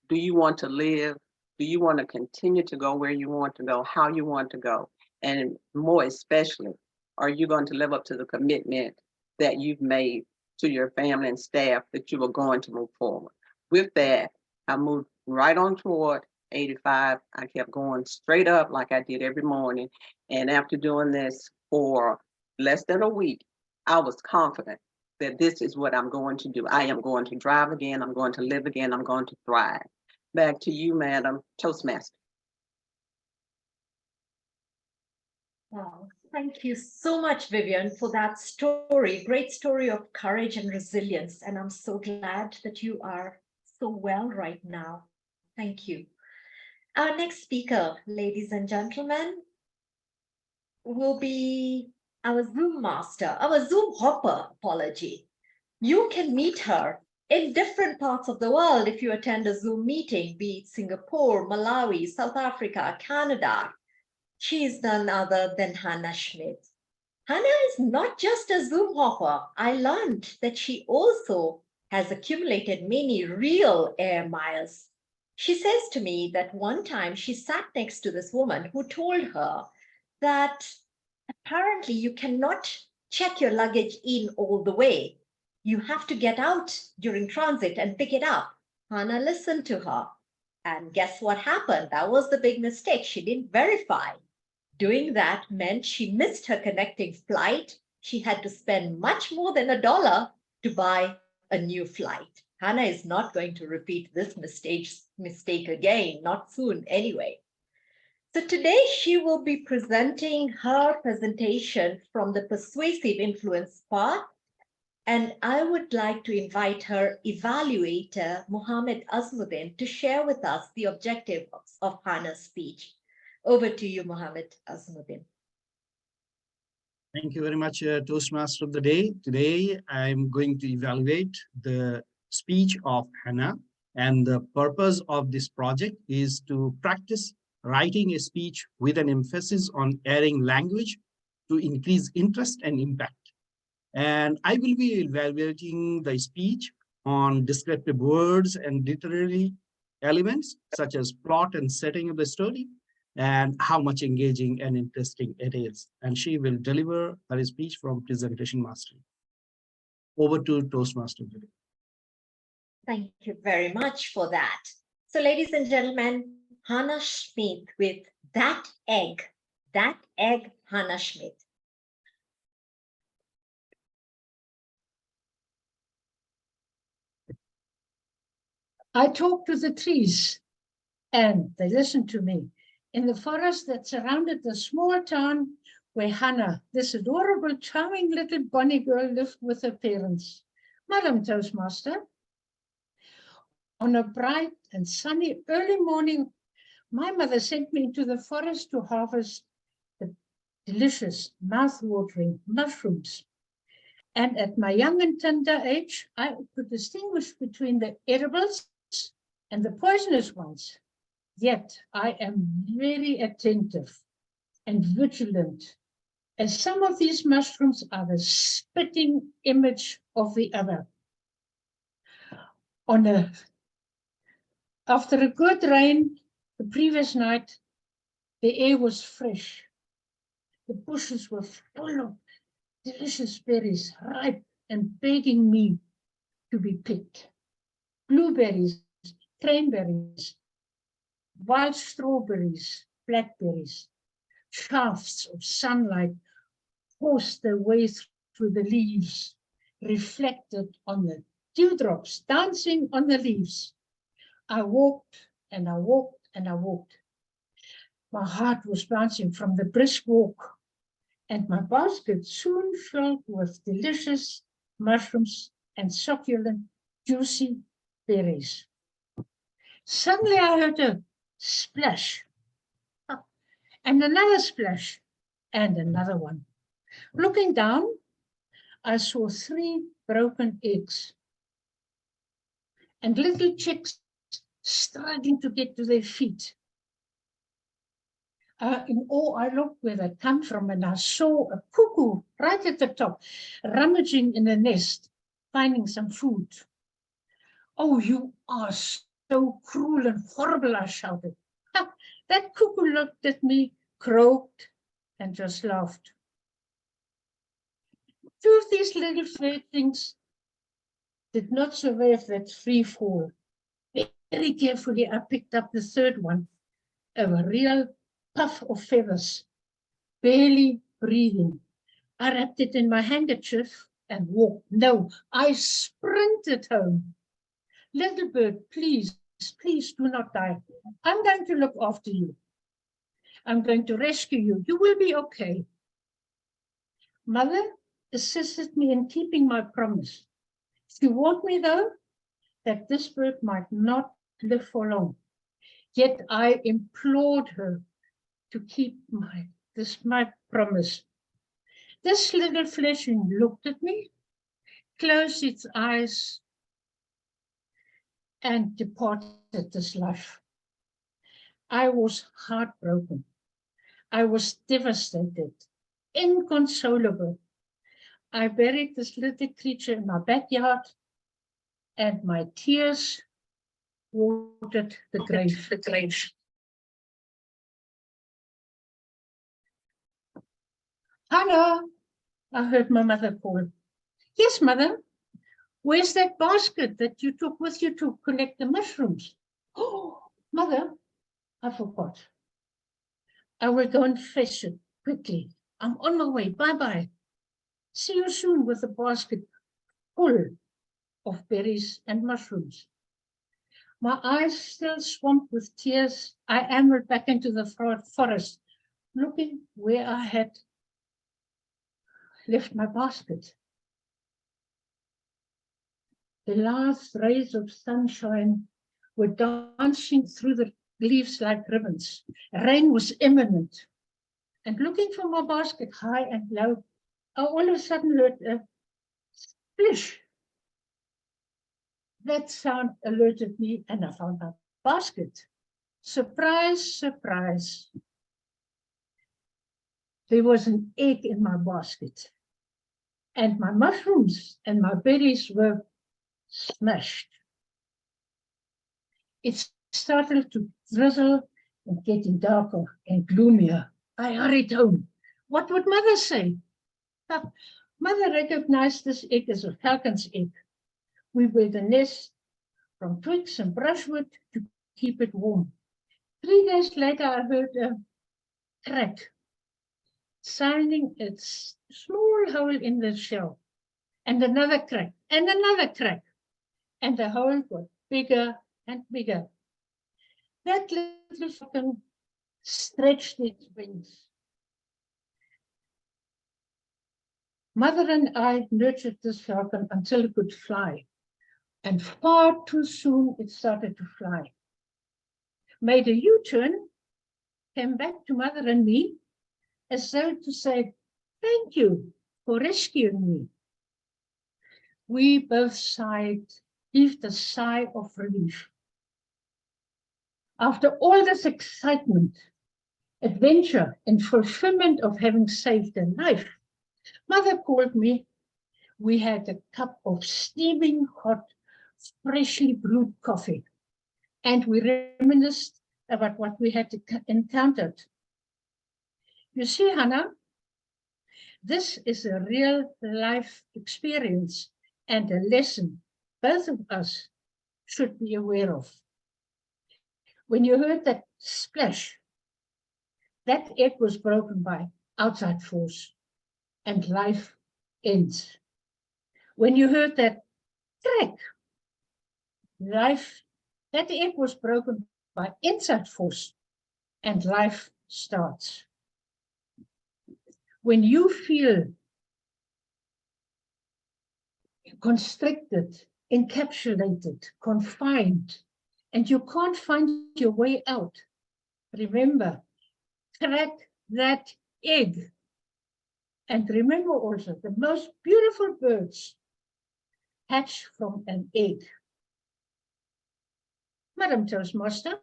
Do you want to live? Do you want to continue to go where you want to go, how you want to go? And more especially, are you going to live up to the commitment that you've made to your family and staff that you were going to move forward?" With that, I moved right on toward 85. I kept going straight up like I did every morning. And after doing this for less than a week, I was confident that this is what I'm going to do. I am going to drive again. I'm going to live again. I'm going to thrive. Back to you, Madam Toastmaster. Wow, thank you so much, Vivian, for that story. Great story of courage and resilience. And I'm so glad that you are so well right now. Thank you. Our next speaker, ladies and gentlemen, will be our Zoom master, our Zoom hopper, apology. You can meet her in different parts of the world if you attend a Zoom meeting, be it Singapore, Malawi, South Africa, Canada. She is none other than Hannah Schmidt. Hannah is not just a Zoom hopper. I learned that she also has accumulated many real air miles. She says to me that one time she sat next to this woman who told her that apparently you cannot check your luggage in all the way. You have to get out during transit and pick it up. Hannah listened to her. And guess what happened? That was the big mistake. She didn't verify. Doing that meant she missed her connecting flight. She had to spend much more than $1 to buy a new flight. Hannah is not going to repeat this mistake again, not soon anyway. So today she will be presenting her presentation from the persuasive influence part And I would like to invite her evaluator, Mohammed Azimuddin, to share with us the objective of Hannah's speech. Over to you, Mohammed Azimuddin. Thank you very much, Toastmaster of the Day. Today, I'm going to evaluate the speech of Hannah, and the purpose of this project is to practice writing a speech with an emphasis on adding language to increase interest and impact. And I will be evaluating the speech on descriptive words and literary elements, such as plot and setting of the story, and how much engaging and interesting it is. And she will deliver her speech from Presentation Mastery. Over to Toastmaster today. Thank you very much for that. So ladies and gentlemen, Hannah Schmidt with That Egg, Hannah Schmidt. I talked to the trees and they listened to me. In the forest that surrounded the small town where Hannah, this adorable, charming little bunny girl, lived with her parents. Madam Toastmaster, on a bright and sunny early morning, my mother sent me into the forest to harvest the delicious, mouth-watering mushrooms. And at my young and tender age, I could distinguish between the edibles and the poisonous ones. Yet I am very attentive and vigilant, as some of these mushrooms are the spitting image of the other. After a good rain the previous night, the air was fresh. The bushes were full of delicious berries, ripe and begging me to be picked. Blueberries, cranberries, wild strawberries, blackberries, shafts of sunlight forced their way through the leaves, reflected on the dewdrops dancing on the leaves. I walked and I walked and I walked. My heart was bouncing from the brisk walk, and my basket soon filled with delicious mushrooms and succulent, juicy berries. Suddenly I heard a splash, and another splash, and another one. Looking down, I saw 3 broken eggs and little chicks struggling to get to their feet. In awe, I looked where they come from, and I saw a cuckoo right at the top, rummaging in a nest, finding some food. "Oh, you are so cruel and horrible," I shouted. That cuckoo looked at me, croaked, and just laughed. 2 of these little fledglings did not survive that free fall. Very carefully, I picked up the 3rd one, a real puff of feathers, barely breathing. I wrapped it in my handkerchief and walked. No, I sprinted home. "Little bird, please, please do not die. I'm going to look after you. I'm going to rescue you. You will be okay." Mother assisted me in keeping my promise. She warned me, though, that this bird might not live for long. Yet I implored her to keep my promise. This little fleshling looked at me, closed its eyes, and departed this life. I was heartbroken. I was devastated, inconsolable. I buried this little creature in my backyard, and my tears watered the grave. "Hannah," I heard my mother call. "Yes, Mother. Where's that basket that you took with you to collect the mushrooms?" "Oh, Mother, I forgot. I will go and fetch it quickly. I'm on my way. Bye-bye. See you soon with a basket full of berries and mushrooms." My eyes still swamped with tears, I ambled back into the forest, looking where I had left my basket. The last rays of sunshine were dancing through the leaves like ribbons. Rain was imminent. And looking for my basket high and low, I all of a sudden heard a splish. That sound alerted me and I found my basket. Surprise, surprise. There was an egg in my basket. And my mushrooms and my berries were smashed. It started to drizzle and getting darker and gloomier. I hurried home. What would mother say? Mother recognized this egg as a falcon's egg. We built a nest from twigs and brushwood to keep it warm. 3 days later, I heard a crack, sounding a small hole in the shell, and another crack, and another crack, and the hole got bigger and bigger. That little falcon stretched its wings. Mother and I nurtured this falcon until it could fly, and far too soon it started to fly. Made a U-turn, came back to mother and me, as though to say, thank you for rescuing me. We both sighed, heaved a sigh of relief. After all this excitement, adventure, and fulfillment of having saved a life, mother called me. We had a cup of steaming hot, freshly brewed coffee, and we reminisced about what we had encountered. You see, Hannah, this is a real life experience and a lesson both of us should be aware of. When you heard that splash, that egg was broken by outside force and life ends. When you heard that crack, that egg was broken by inside force and life starts. When you feel constricted, encapsulated, confined, and you can't find your way out, remember, crack that egg. And remember also, the most beautiful birds hatch from an egg. Madam Toastmaster.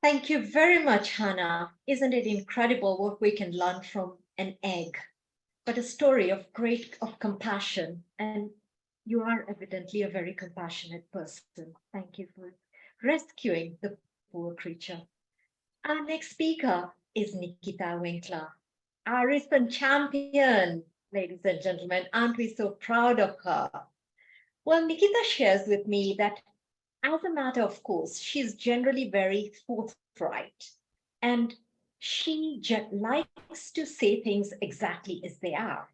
Thank you very much, Hannah. Isn't it incredible what we can learn from an egg? But a story of compassion, and you are evidently a very compassionate person. Thank you for rescuing the poor creature. Our next speaker is Nikhita Winkler, our recent champion, ladies and gentlemen. Aren't we so proud of her? Well, Nikhita shares with me that as a matter of course, she's generally very forthright, and she likes to say things exactly as they are.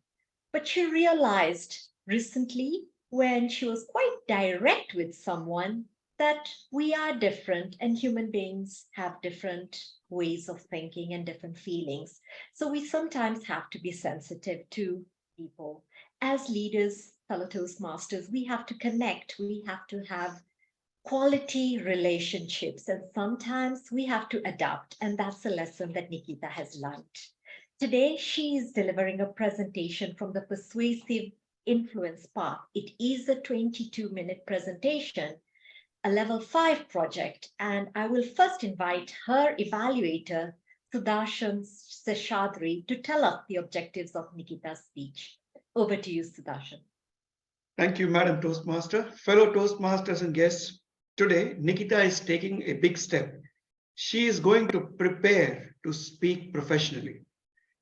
But she realized recently, when she was quite direct with someone, that we are different and human beings have different ways of thinking and different feelings. So we sometimes have to be sensitive to people. As leaders, fellow Toastmasters, we have to connect, we have to have quality relationships, and sometimes we have to adapt, and that's a lesson that Nikhita has learned. Today, she is delivering a presentation from the Persuasive Influence Path. It is a 22-minute presentation, a level 5 project, and I will first invite her evaluator, Sudarshan Seshadri, to tell us the objectives of Nikhita's speech. Over to you, Sudarshan. Thank you, Madam Toastmaster. Fellow Toastmasters and guests, today, Nikhita is taking a big step. She is going to prepare to speak professionally.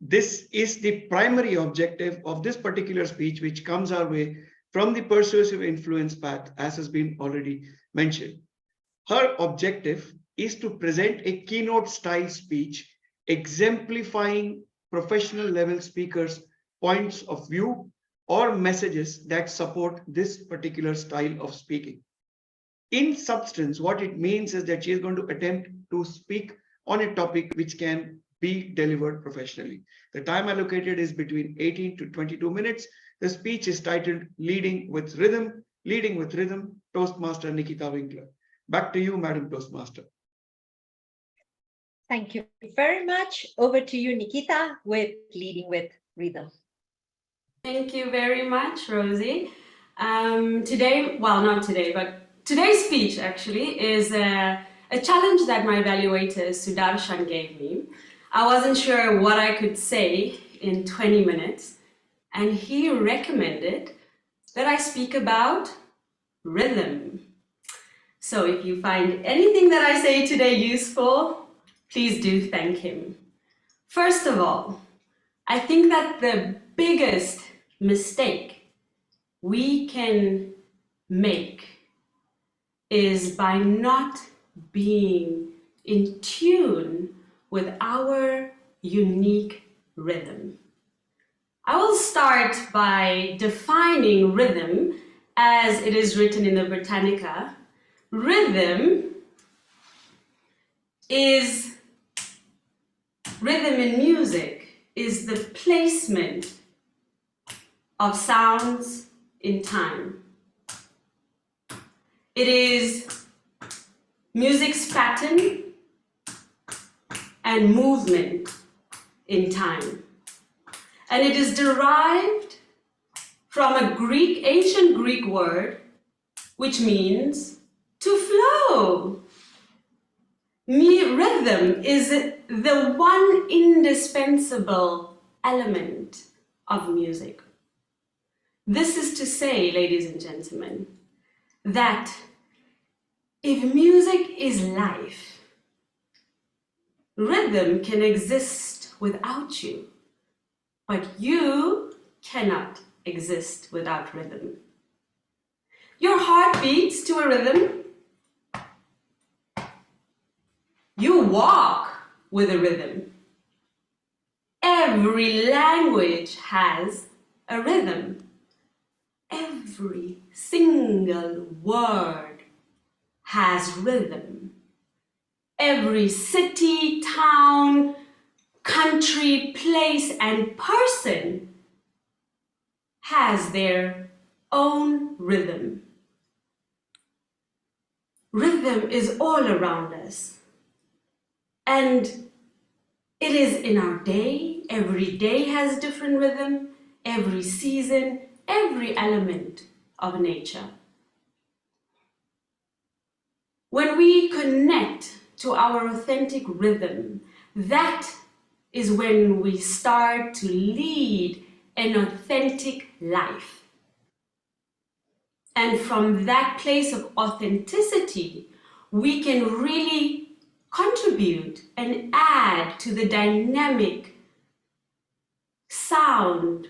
This is the primary objective of this particular speech, which comes our way from the Persuasive Influence Path, as has been already mentioned. Her objective is to present a keynote style speech exemplifying professional level speakers' points of view or messages that support this particular style of speaking. In substance, what it means is that she is going to attempt to speak on a topic which can be delivered professionally. The time allocated is between 18 to 22 minutes. The speech is titled Leading with Rhythm, Toastmaster Nikhita Winkler. Back to you, Madam Toastmaster. Thank you very much. Over to you, Nikhita, with Leading with Rhythm. Thank you very much, Rosie. Today, well, not today, but today's speech actually is a challenge that my evaluator, Sudarshan, gave me. I wasn't sure what I could say in 20 minutes, and he recommended that I speak about rhythm. So if you find anything that I say today useful, please do thank him. First of all, I think that the biggest mistake we can make is by not being in tune with our unique rhythm. I will start by defining rhythm as it is written in the Britannica. Rhythm in music is the placement of sounds in time. It is music's pattern and movement in time. And it is derived from a ancient Greek word, which means to flow. Rhythm is the one indispensable element of music. This is to say, ladies and gentlemen, that if music is life, rhythm can exist without you, but you cannot exist without rhythm. Your heart beats to a rhythm. You walk with a rhythm. Every language has a rhythm. Every single word has rhythm. Every city, town, country, place, and person has their own rhythm. Rhythm is all around us. And it is in our day. Every day has different rhythm. Every season, every element of nature. When we connect to our authentic rhythm, that is when we start to lead an authentic life. And from that place of authenticity, we can really contribute and add to the dynamic sound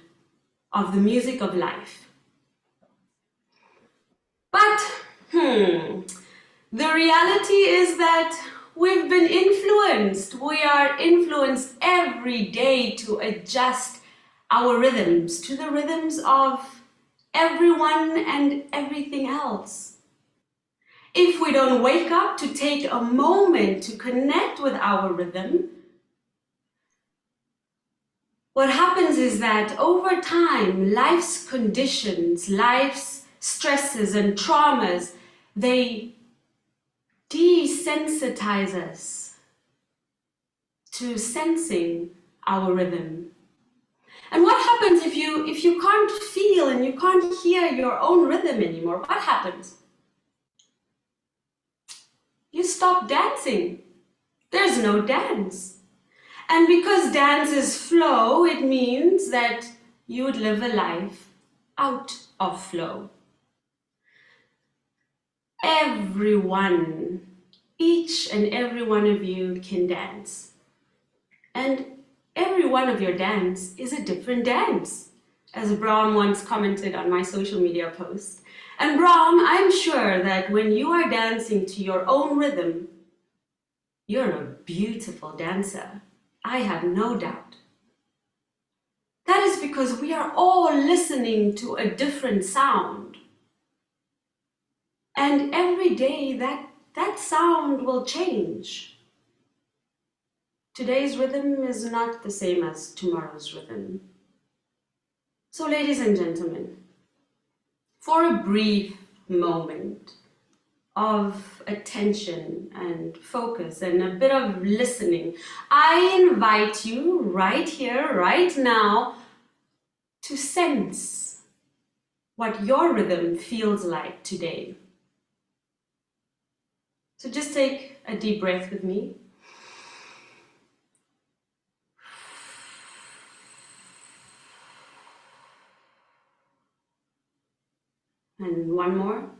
of the music of life. But the reality is that we've been influenced. We are influenced every day to adjust our rhythms to the rhythms of everyone and everything else. If we don't wake up to take a moment to connect with our rhythm, what happens is that over time, life's conditions, life's stresses and traumas, they desensitize us to sensing our rhythm. And what happens if you can't feel and you can't hear your own rhythm anymore? What happens? You stop dancing. There's no dance. And because dance is flow, it means that you would live a life out of flow. Everyone, each and every one of you can dance. And every one of your dance is a different dance, as Brahm once commented on my social media post. And Brahm, I'm sure that when you are dancing to your own rhythm, you're a beautiful dancer. I have no doubt. That is because we are all listening to a different sound. And every day that sound will change. today's rhythm is not the same as tomorrow's rhythm. So ladies and gentlemen, for a brief moment of attention and focus and a bit of listening, I invite you right here, right now, to sense what your rhythm feels like today. So just take a deep breath with me. And one more.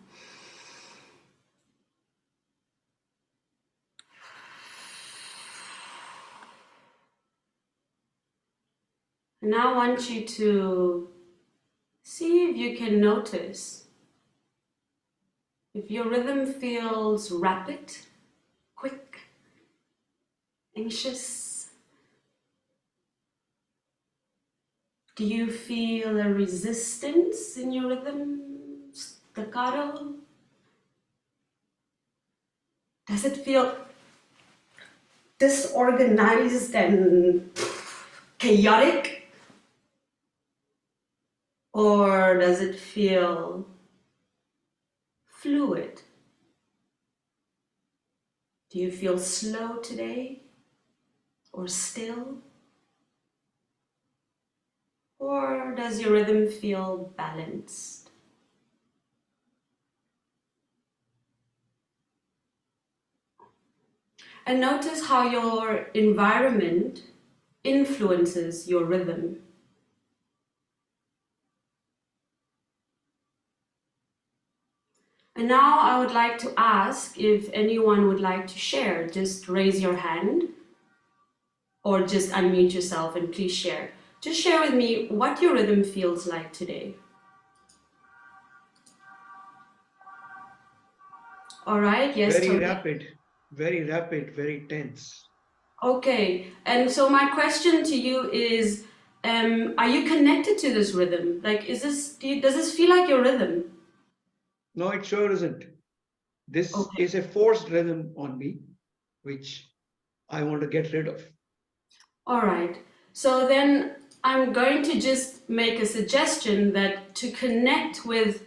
And now I want you to see if you can notice if your rhythm feels rapid, quick, anxious. Do you feel a resistance in your rhythm, staccato? Does it feel disorganized and chaotic? Or does it feel fluid? Do you feel slow today or still? Or does your rhythm feel balanced? And notice how your environment influences your rhythm. And now I would like to ask if anyone would like to share. Just raise your hand or just unmute yourself and please share. Just share with me what your rhythm feels like today. All right, yes. Very Tony? rapid, very tense. Okay, and so my question to you is, are you connected to this rhythm? Like, does this feel like your rhythm? No, it sure isn't. This Okay. is a forced rhythm on me, which I want to get rid of. All right, so then I'm going to just make a suggestion that to connect with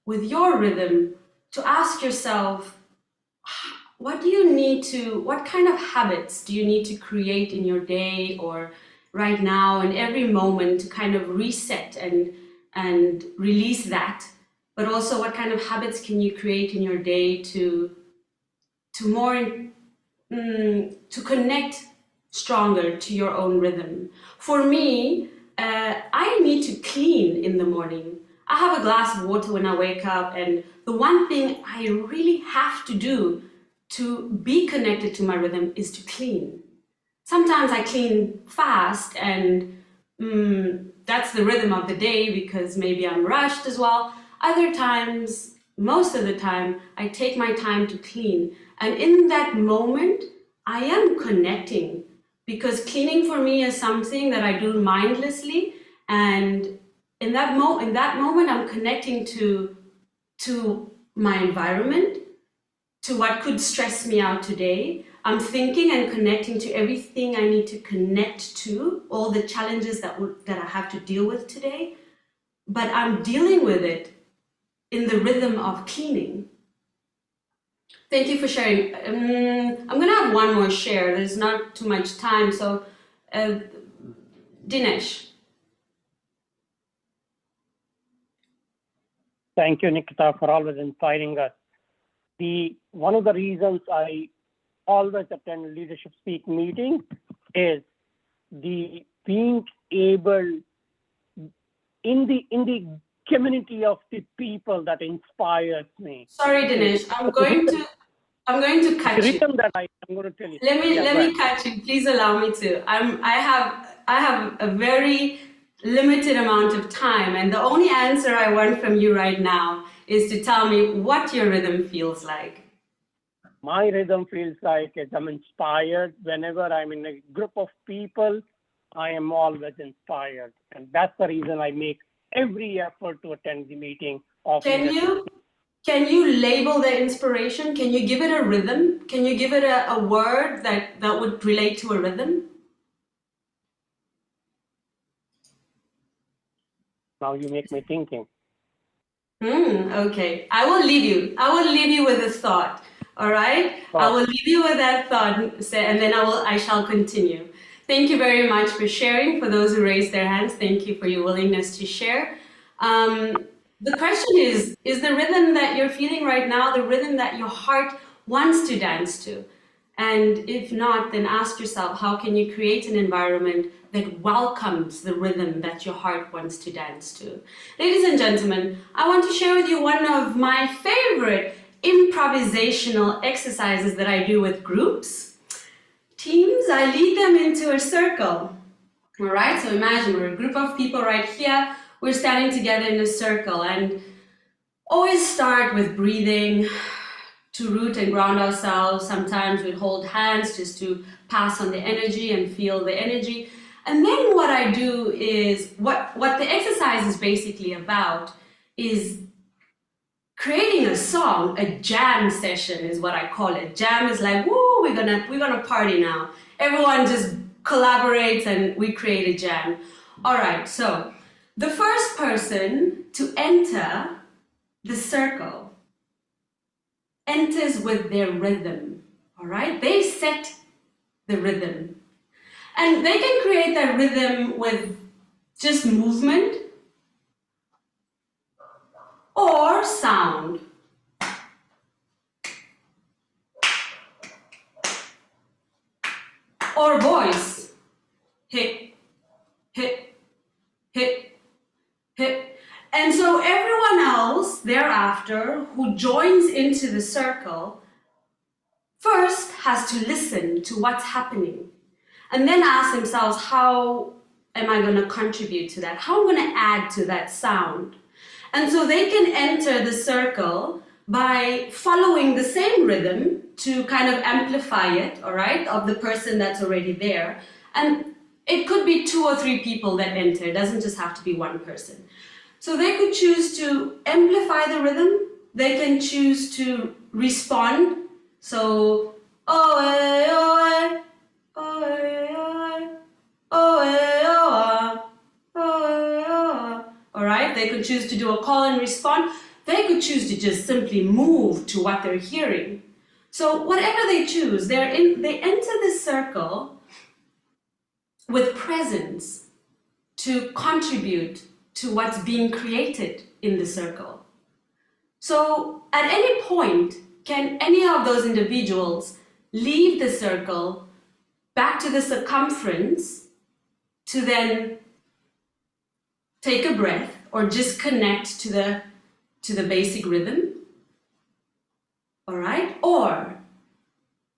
your rhythm, to ask yourself, what kind of habits do you need to create in your day or right now and every moment to kind of reset and release that, but also what kind of habits can you create in your day to connect stronger to your own rhythm. For me, I need to clean in the morning. I have a glass of water when I wake up, and the one thing I really have to do to be connected to my rhythm is to clean. Sometimes I clean fast, and that's the rhythm of the day because maybe I'm rushed as well. Other times, most of the time, I take my time to clean. And in that moment, I am connecting because cleaning for me is something that I do mindlessly. And in that moment, I'm connecting to my environment, to what could stress me out today. I'm thinking and connecting to everything I need to connect to, all the challenges that I have to deal with today. But I'm dealing with it in the rhythm of cleaning. Thank you for sharing. I'm going to have one more share. There's not too much time. So, Dinesh. Thank you, Nikhita, for always inspiring us. One of the reasons I always attend Leadership Speak meeting is the being able in the community of the people that inspires me. Sorry, Dinesh. I'm going to cut you. That I'm going to tell you. Let me cut you. Please allow me to. I have a very limited amount of time, and the only answer I want from you right now is to tell me what your rhythm feels like. My rhythm feels like I'm inspired. Whenever I'm in a group of people, I am always inspired. And that's the reason I make every effort to attend the meeting of Can can you label the inspiration? Can you give it a rhythm? Can you give it a word that would relate to a rhythm? Now you make me thinking. Okay, I will leave you. I will leave you with a thought. All right, I will leave you with that thought, and then I shall continue. Thank you very much for sharing. For those who raised their hands, thank you for your willingness to share. The question is the rhythm that you're feeling right now the rhythm that your heart wants to dance to? And if not, then ask yourself, how can you create an environment that welcomes the rhythm that your heart wants to dance to? Ladies and gentlemen, I want to share with you one of my favorite improvisational exercises that I do with groups. Teams, I lead them into a circle. All right, so imagine we're a group of people right here. We're standing together in a circle, and always start with breathing to root and ground ourselves. Sometimes we hold hands just to pass on the energy and feel the energy. And then what I do is, what the exercise is basically about is creating a song, a jam session is what I call it. Jam is like, woo, we're gonna party now. Everyone just collaborates and we create a jam. All right, so the first person to enter the circle enters with their rhythm, all right? They set the rhythm. And they can create that rhythm with just movement or sound. Or voice. Hit, hit, hit, hit. And so everyone else thereafter who joins into the circle first has to listen to what's happening and then ask themselves, how am I going to contribute to that? How am I going to add to that sound? And so they can enter the circle by following the same rhythm to kind of amplify it, all right, of the person that's already there. And it could be 2 or 3 people that enter. It doesn't just have to be one person. So they could choose to amplify the rhythm. They can choose to respond. So, oh, eh, oh, eh, oh, eh, oh, eh, oh, eh, oh, oh, eh, oh. All right, they could choose to do a call and respond. They could choose to just simply move to what they're hearing. So whatever they choose, they enter this circle with presence to contribute to what's being created in the circle. So at any point, can any of those individuals leave the circle back to the circumference to then take a breath or just connect to the basic rhythm? All right, or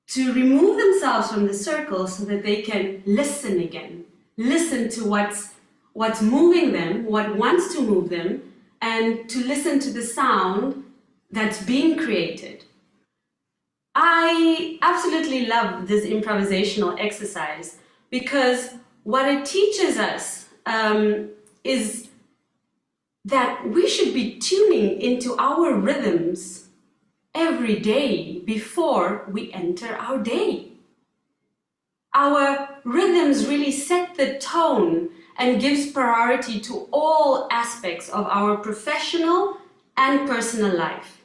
to remove themselves from the circle so that they can listen again, listen to what's moving them, what wants to move them, and to listen to the sound that's being created. I absolutely love this improvisational exercise because what it teaches us is that we should be tuning into our rhythms every day before we enter our day. Our rhythms really set the tone and gives priority to all aspects of our professional and personal life.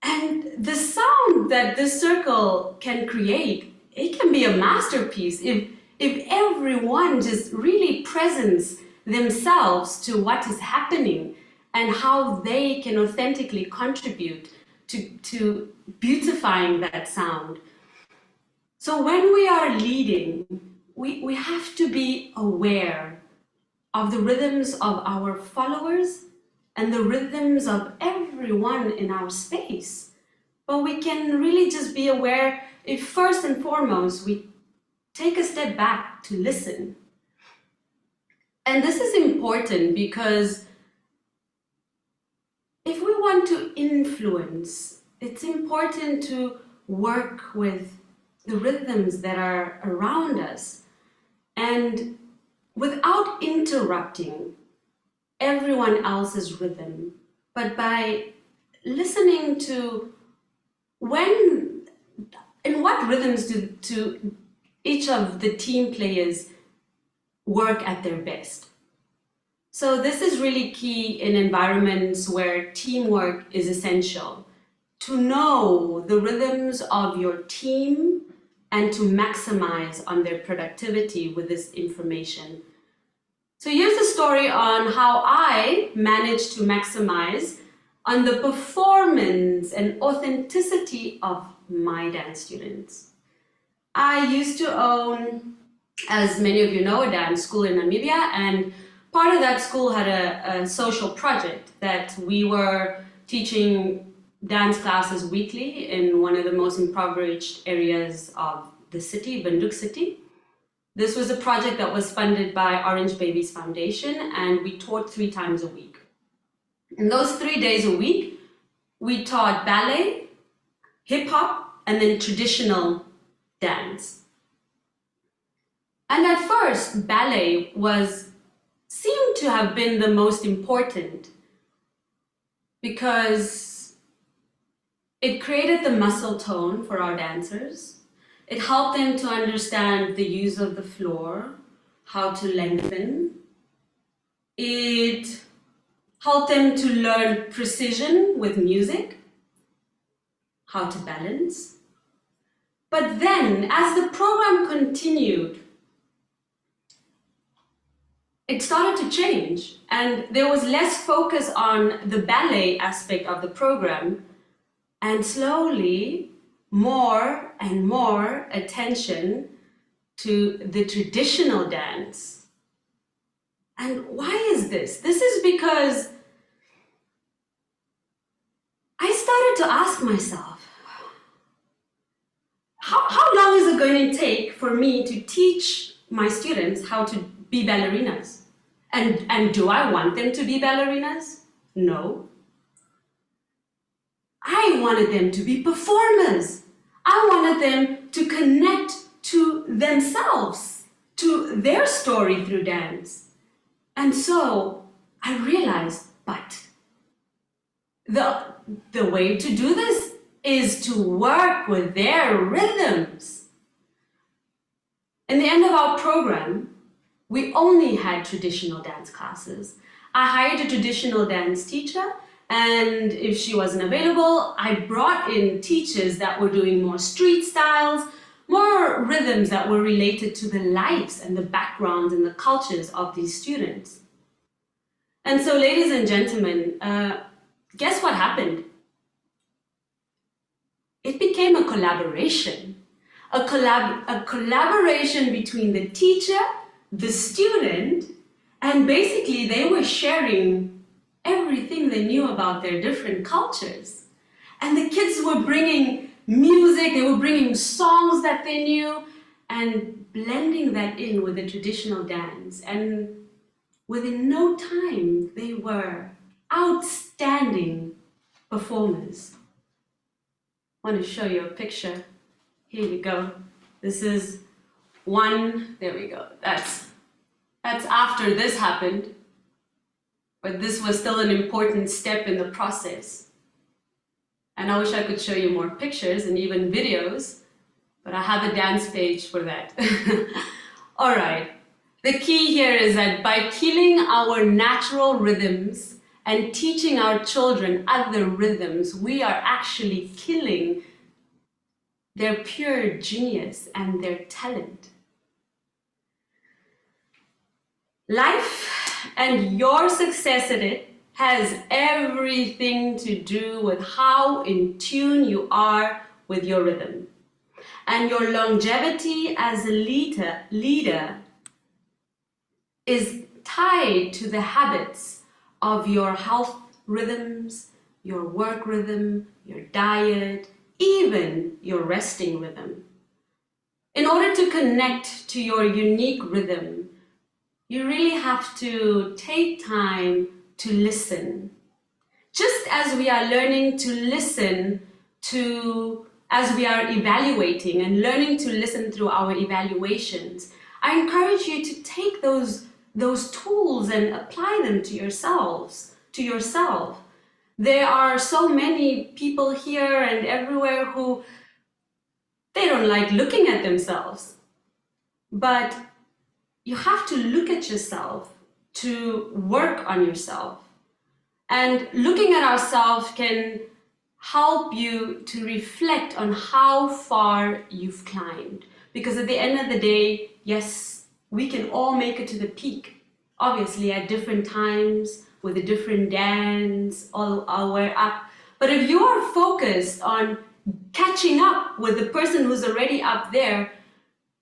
And the sound that this circle can create, it can be a masterpiece if everyone just really presents themselves to what is happening and how they can authentically contribute to beautifying that sound. So when we are leading, we have to be aware of the rhythms of our followers and the rhythms of everyone in our space. But we can really just be aware if first and foremost we take a step back to listen. And this is important because if we want to influence, it's important to work with the rhythms that are around us and without interrupting everyone else's rhythm, but by listening to in what rhythms do each of the team players work at their best. So this is really key in environments where teamwork is essential. To know the rhythms of your team and to maximize on their productivity with this information. So here's a story on how I managed to maximize on the performance and authenticity of my dance students. I used to own, as many of you know, a dance school in Namibia, and part of that school had a social project that we were teaching dance classes weekly in one of the most impoverished areas of the city, Banduk City. This was a project that was funded by Orange Babies Foundation, and we taught 3 times a week. In those 3 days a week, we taught ballet, hip hop, and then traditional dance. And at first, ballet seemed to have been the most important because it created the muscle tone for our dancers. It helped them to understand the use of the floor, how to lengthen. It helped them to learn precision with music, how to balance. But then, as the program continued, it started to change, and there was less focus on the ballet aspect of the program, and slowly more and more attention to the traditional dance. And why is this? This is because I started to ask myself, how long is it going to take for me to teach my students how to be ballerinas? And do I want them to be ballerinas? No. I wanted them to be performers. I wanted them to connect to themselves, to their story through dance. And so I realized, but the way to do this is to work with their rhythms. In the end of our program, we only had traditional dance classes. I hired a traditional dance teacher, and if she wasn't available, I brought in teachers that were doing more street styles, more rhythms that were related to the lives and the backgrounds and the cultures of these students. And so, ladies and gentlemen, guess what happened? It became a collaboration. A collaboration between the teacher, the student, and basically they were sharing everything they knew about their different cultures. And the kids were bringing music, they were bringing songs that they knew and blending that in with the traditional dance. And within no time, they were outstanding performers. I want to show you a picture. Here you go. This is one, there we go. That's after this happened, but this was still an important step in the process. And I wish I could show you more pictures and even videos, but I have a dance page for that. All right, the key here is that by killing our natural rhythms and teaching our children other rhythms, we are actually killing their pure genius and their talent. Life and your success in it has everything to do with how in tune you are with your rhythm. And your longevity as a leader is tied to the habits of your health rhythms, your work rhythm, your diet, even your resting rhythm. In order to connect to your unique rhythm, you really have to take time to listen. Just as we are learning to listen as we are evaluating and learning to listen through our evaluations, I encourage you to take those tools and apply them to yourself. There are so many people here and everywhere who they don't like looking at themselves. But you have to look at yourself to work on yourself. And looking at ourselves can help you to reflect on how far you've climbed. Because at the end of the day, yes, we can all make it to the peak. Obviously at different times, with a different dance, all our way up. But if you are focused on catching up with the person who's already up there,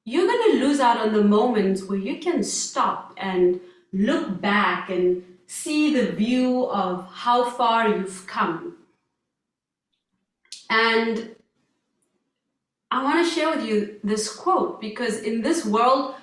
you're going to lose out on the moments where you can stop and look back and see the view of how far you've come. And I want to share with you this quote, because in this world,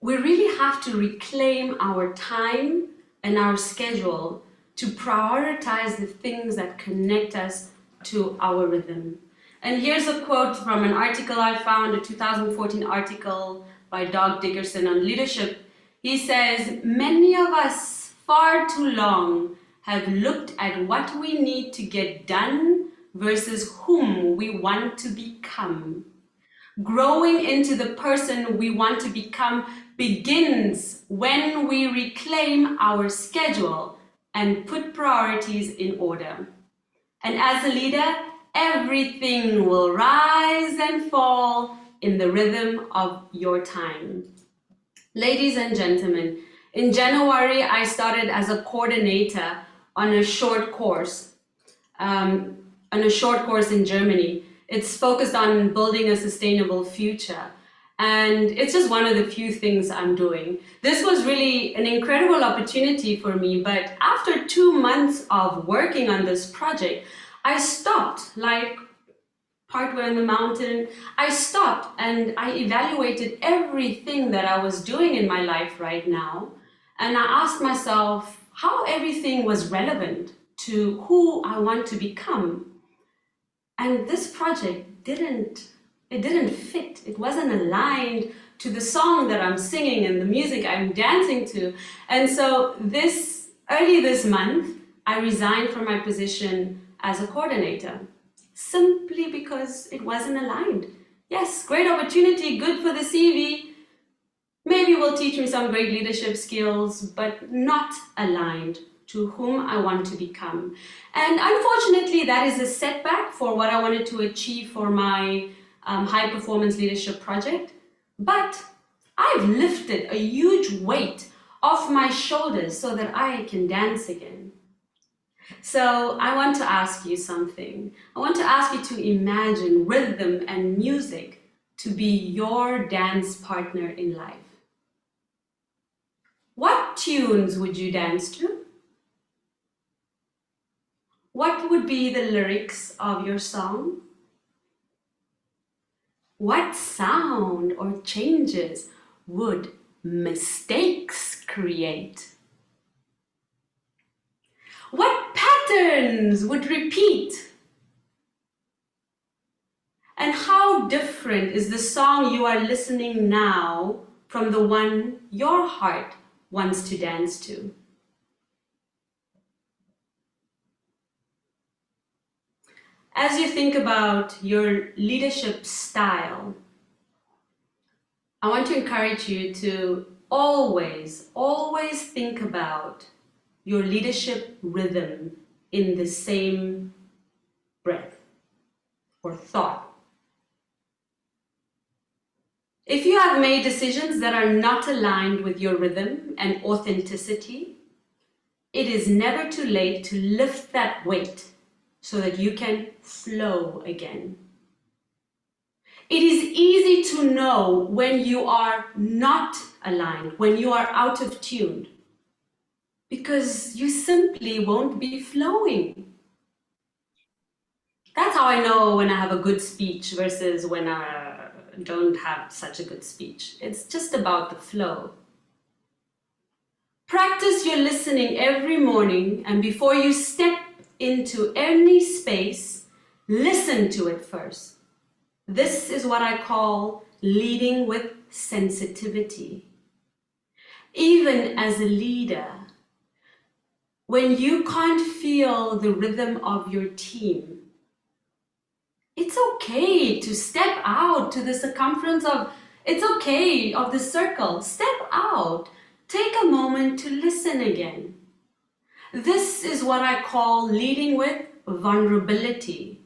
we really have to reclaim our time and our schedule to prioritize the things that connect us to our rhythm. And here's a quote from an article I found, a 2014 article by Doug Dickerson on leadership. He says, many of us far too long have looked at what we need to get done versus whom we want to become. Growing into the person we want to become begins when we reclaim our schedule and put priorities in order. And as a leader, everything will rise and fall in the rhythm of your time. Ladies and gentlemen, in January, I started as a coordinator on a short course, in Germany. It's focused on building a sustainable future. And it's just one of the few things I'm doing. This was really an incredible opportunity for me, but after 2 months of working on this project, I stopped, like partway in the mountain. I stopped and I evaluated everything that I was doing in my life right now. And I asked myself how everything was relevant to who I want to become. And this project didn't fit. It wasn't aligned to the song that I'm singing and the music I'm dancing to. And so early this month, I resigned from my position as a coordinator, simply because it wasn't aligned. Yes, great opportunity, good for the CV. Maybe will teach me some great leadership skills, but not aligned to whom I want to become. And unfortunately, that is a setback for what I wanted to achieve for my high performance leadership project. But I've lifted a huge weight off my shoulders so that I can dance again. So I want to ask you something. I want to ask you to imagine rhythm and music to be your dance partner in life. What tunes would you dance to? What would be the lyrics of your song? What sound or changes would mistakes create? What patterns would repeat? And how different is the song you are listening now from the one your heart wants to dance to? As you think about your leadership style, I want to encourage you to always think about your leadership rhythm in the same breath or thought. If you have made decisions that are not aligned with your rhythm and authenticity, it is never too late to lift that weight so that you can flow again. It is easy to know when you are not aligned, when you are out of tune, because you simply won't be flowing. That's how I know when I have a good speech versus when I don't have such a good speech. It's just about the flow. Practice your listening every morning, and before you step into any space, listen to it first. This is what I call leading with sensitivity. Even as a leader, when you can't feel the rhythm of your team, it's okay to step out to the circumference of, it's okay, of the circle. Step out. Take a moment to listen again. This is what I call leading with vulnerability.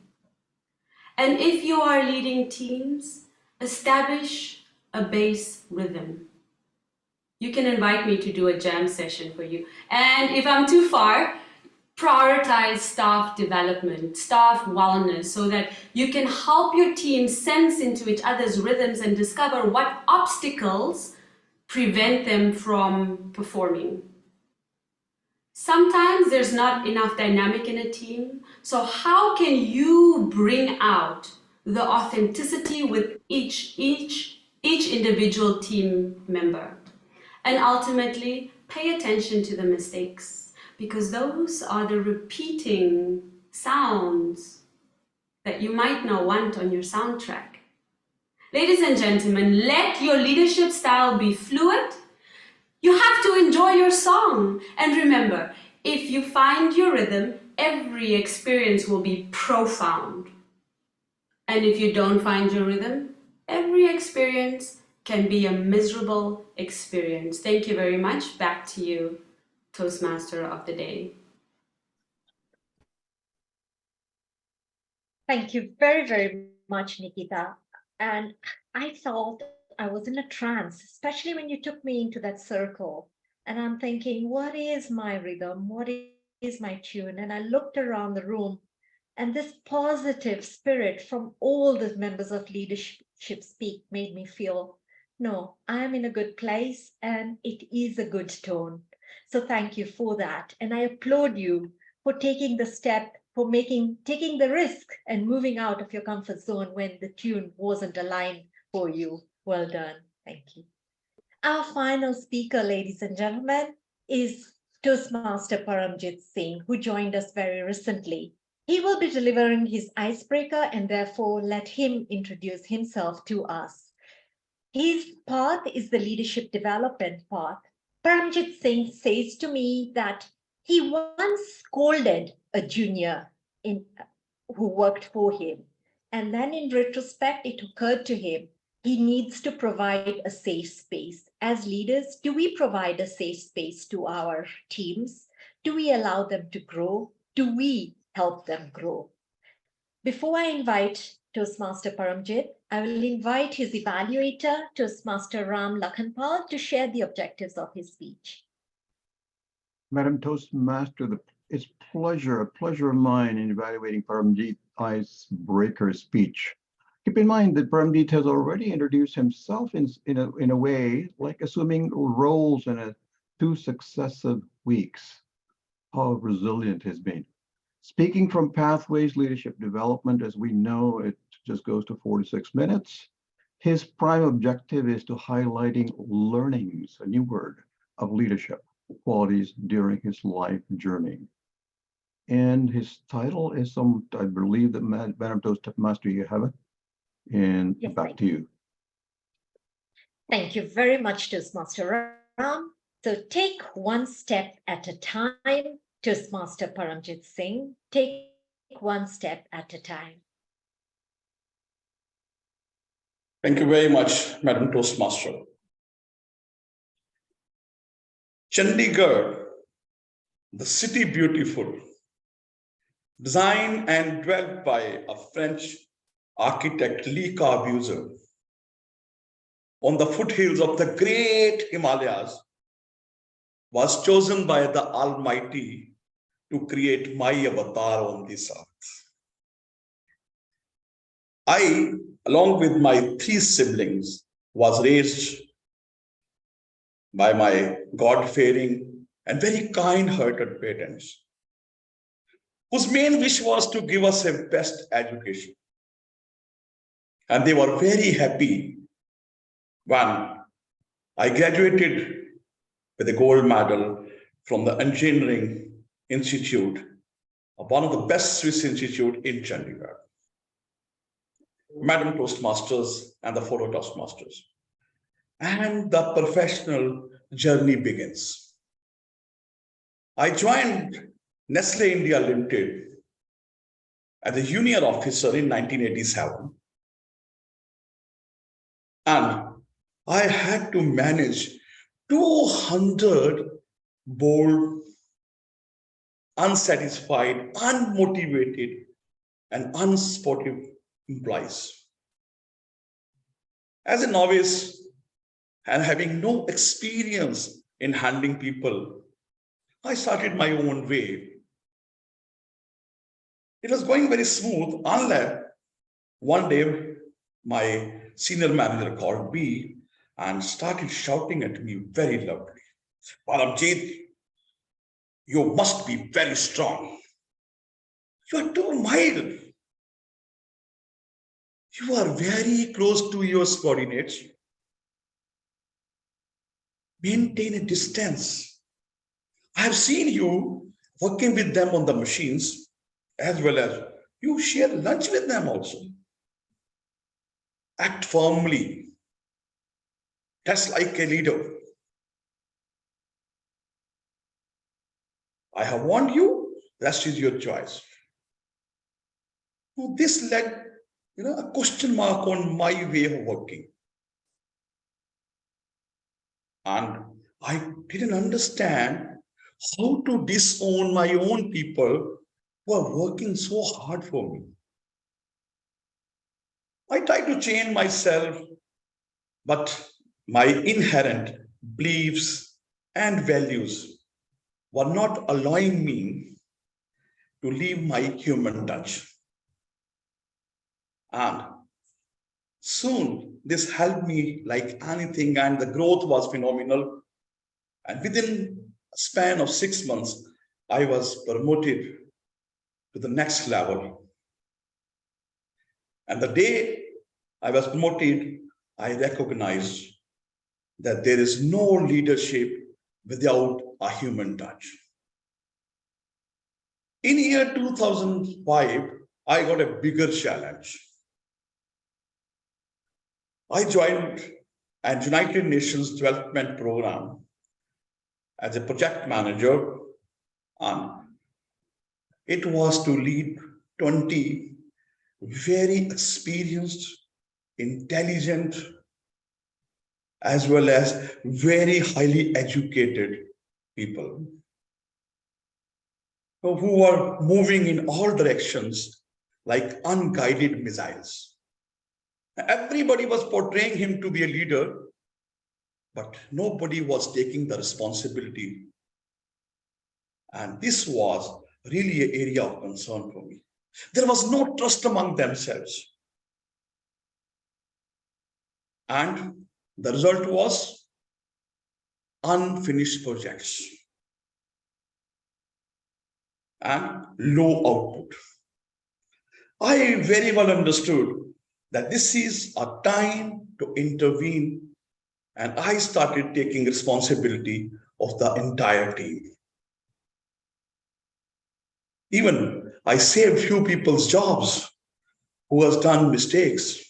And if you are leading teams, establish a base rhythm. You can invite me to do a jam session for you. And if I'm too far, prioritize staff development, staff wellness, so that you can help your team sense into each other's rhythms and discover what obstacles prevent them from performing. Sometimes there's not enough dynamic in a team, so how can you bring out the authenticity with each individual team member? And ultimately, pay attention to the mistakes, because those are the repeating sounds that you might not want on your soundtrack. Ladies and gentlemen, let your leadership style be fluid. You have to enjoy your song. And remember, if you find your rhythm, every experience will be profound. And if you don't find your rhythm, every experience can be a miserable experience. Thank you very much. Back to you, Toastmaster of the Day. Thank you very, very much, Nikhita. And I thought I was in a trance, especially when you took me into that circle. And I'm thinking, what is my rhythm? What is my tune? And I looked around the room, and this positive spirit from all the members of Leadership Speak made me feel, no, I'm in a good place and it is a good tone. So thank you for that. And I applaud you for taking the step, for taking the risk and moving out of your comfort zone when the tune wasn't aligned for you. Well done. Thank you. Our final speaker, ladies and gentlemen, is Toastmaster Paramjit Singh, who joined us very recently. He will be delivering his icebreaker, and therefore let him introduce himself to us. His path is the leadership development path. Paramjit Singh says to me that he once scolded a junior who worked for him. And then in retrospect, it occurred to him, he needs to provide a safe space. As leaders, do we provide a safe space to our teams? Do we allow them to grow? Do we help them grow? Before I invite Toastmaster Paramjit, I will invite his evaluator, Toastmaster Raam Lahkanpal, to share the objectives of his speech. Madam Toastmaster, it's a pleasure of mine in evaluating Paramjit's icebreaker speech. Keep in mind that Paramjit has already introduced himself in a way like assuming roles in 2 successive weeks. How resilient he has been. Speaking from Pathways Leadership Development, as we know, it just goes to 4 to 6 minutes. His prime objective is to highlighting learnings, a new word, of leadership qualities during his life journey. And his title is I believe that Madam Toastmaster, you have it. And yes, back to you. Thank you very much, Toastmaster Ram. So take one step at a time, Toastmaster Paramjit Singh. Take one step at a time. Thank you very much, Madam Toastmaster. Chandigarh, the city beautiful, designed and developed by a French architect Le Corbusier, on the foothills of the great Himalayas, was chosen by the Almighty to create my avatar on this earth. I, along with my 3 siblings, was raised by my God-fearing and very kind-hearted parents, whose main wish was to give us a best education. And they were very happy when I graduated with a gold medal from the Engineering Institute, one of the best Swiss institutes in Chandigarh. Madam Toastmasters and the fellow Toastmasters. And the professional journey begins. I joined Nestle India Limited as a junior officer in 1987. And I had to manage 200 bored, unsatisfied, unmotivated, and unsportive employees. As a novice and having no experience in handling people, I started my own way. It was going very smooth unless one day my senior manager called me and started shouting at me very loudly. "Paramjit, you must be very strong. You are too mild. You are very close to your subordinates. Maintain a distance. I have seen you working with them on the machines, as well as you share lunch with them also. Act firmly. Just like a leader. I have warned you, rest is your choice." Now, this led a question mark on my way of working. And I didn't understand how to disown my own people who are working so hard for me. I tried to change myself, but my inherent beliefs and values were not allowing me to leave my human touch. And soon this helped me like anything, and the growth was phenomenal. And within a span of 6 months, I was promoted to the next level. And the day I was promoted, I recognized that there is no leadership without a human touch. In year 2005, I got a bigger challenge. I joined a United Nations Development Program as a project manager, and it was to lead 20 very experienced, intelligent, as well as very highly educated people who were moving in all directions like unguided missiles. Everybody was portraying him to be a leader, but nobody was taking the responsibility. And this was really an area of concern for me. There was no trust among themselves. And the result was unfinished projects and low output. I very well understood that this is a time to intervene, and I started taking responsibility of the entire team. Even I saved few people's jobs who has done mistakes.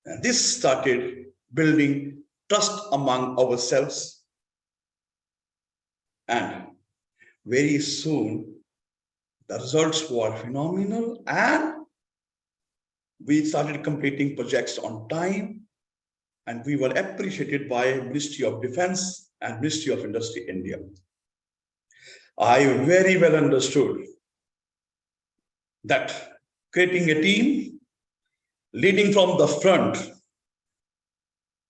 And this started building trust among ourselves. And very soon, the results were phenomenal, and we started completing projects on time, and we were appreciated by Ministry of Defense and Ministry of Industry, India. I very well understood that creating a team, leading from the front,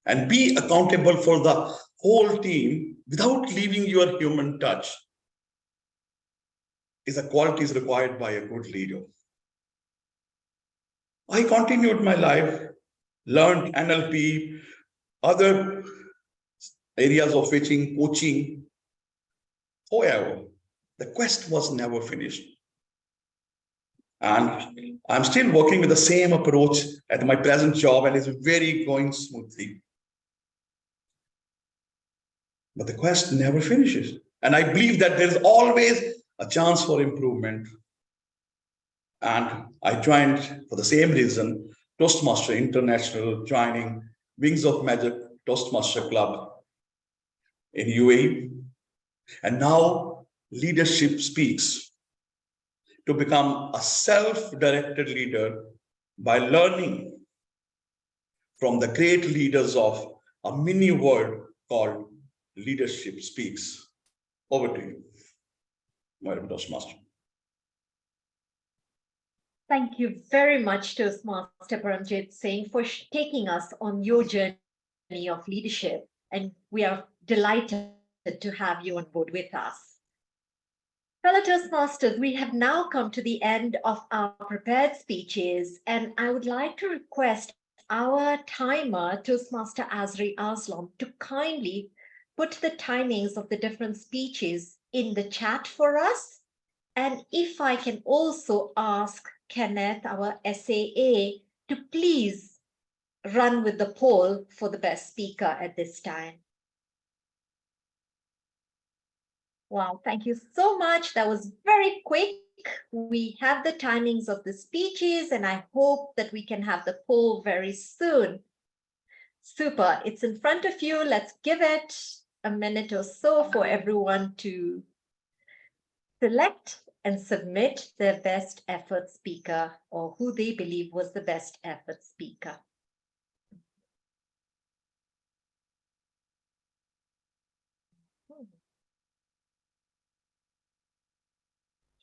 and be accountable for the whole team without leaving your human touch is a quality required by a good leader. I continued my life, learned NLP, other areas of coaching. However, the quest was never finished. And I'm still working with the same approach at my present job, and it's very going smoothly. But the quest never finishes. And I believe that there's always a chance for improvement. And I joined for the same reason, Toastmaster International, joining Wings of Magic Toastmaster Club in UAE. And now leadership speaks. To become a self-directed leader by learning from the great leaders of a mini world called Leadership Speaks. Over to you, Madam Toastmaster. Thank you very much, Toastmaster Paramjit Singh, for taking us on your journey of leadership. And we are delighted to have you on board with us. Fellow Toastmasters, we have now come to the end of our prepared speeches, and I would like to request our timer, Toastmaster Azri Aslam, to kindly put the timings of the different speeches in the chat for us. And if I can also ask Kenneth, our SAA, to please run with the poll for the best speaker at this time. Wow, thank you so much. That was very quick. We have the timings of the speeches, and I hope that we can have the poll very soon. Super, it's in front of you. Let's give it a minute or so for everyone to select and submit their best effort speaker, or who they believe was the best effort speaker.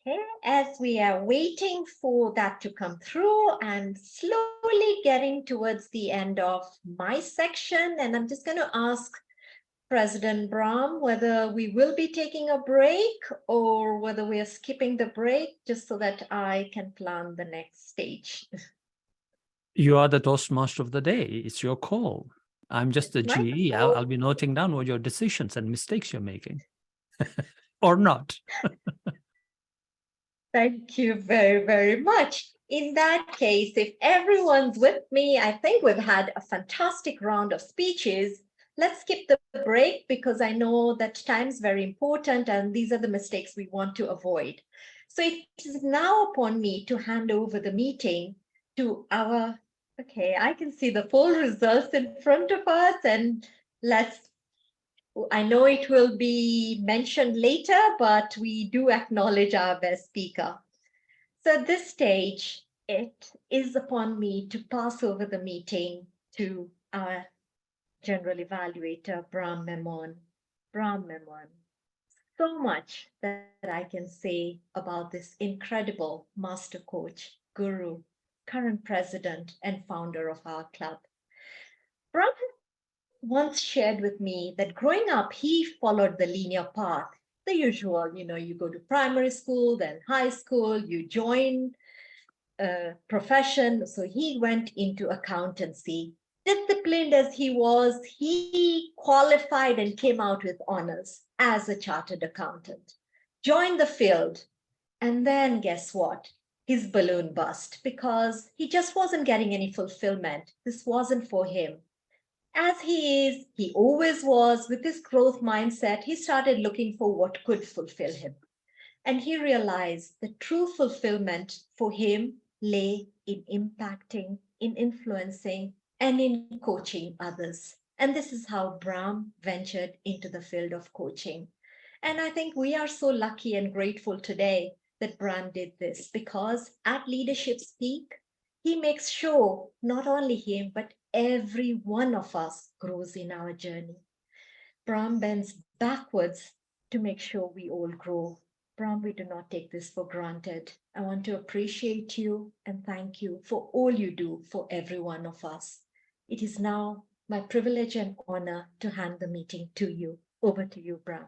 Okay, as we are waiting for that to come through, I'm slowly getting towards the end of my section, and I'm just going to ask President Brahm whether we will be taking a break or whether we are skipping the break, just so that I can plan the next stage. You are the Toastmaster of the day. It's your call. I'm just the GE. I'll be noting down what your decisions and mistakes you're making. Or not. Thank you very, very much. In that case, if everyone's with me, I think we've had a fantastic round of speeches. Let's skip the break because I know that time's very important and these are the mistakes we want to avoid. So it is now upon me to hand over the meeting to our, okay, I can see the poll results in front of us, and I know it will be mentioned later, but we do acknowledge our best speaker. So at this stage, it is upon me to pass over the meeting to our General Evaluator, Brahm Memone. Brahm Memone, so much that I can say about this incredible master coach, guru, current president and founder of our club. Brahm once shared with me that growing up, he followed the linear path, the usual, you go to primary school, then high school, you join a profession. So he went into accountancy. Disciplined as he was, he qualified and came out with honors as a chartered accountant, joined the field. And then guess what? His balloon burst because he just wasn't getting any fulfillment. This wasn't for him. As he always was, with his growth mindset, he started looking for what could fulfill him. And he realized the true fulfillment for him lay in impacting, in influencing, and in coaching others. And this is how Brahm ventured into the field of coaching. And I think we are so lucky and grateful today that Brahm did this, because at Leadership Speak, he makes sure not only him, but every one of us grows in our journey. Brahm bends backwards to make sure we all grow. Brahm, we do not take this for granted. I want to appreciate you and thank you for all you do for every one of us. It is now my privilege and honor to hand the meeting to you. Over to you, Brahm.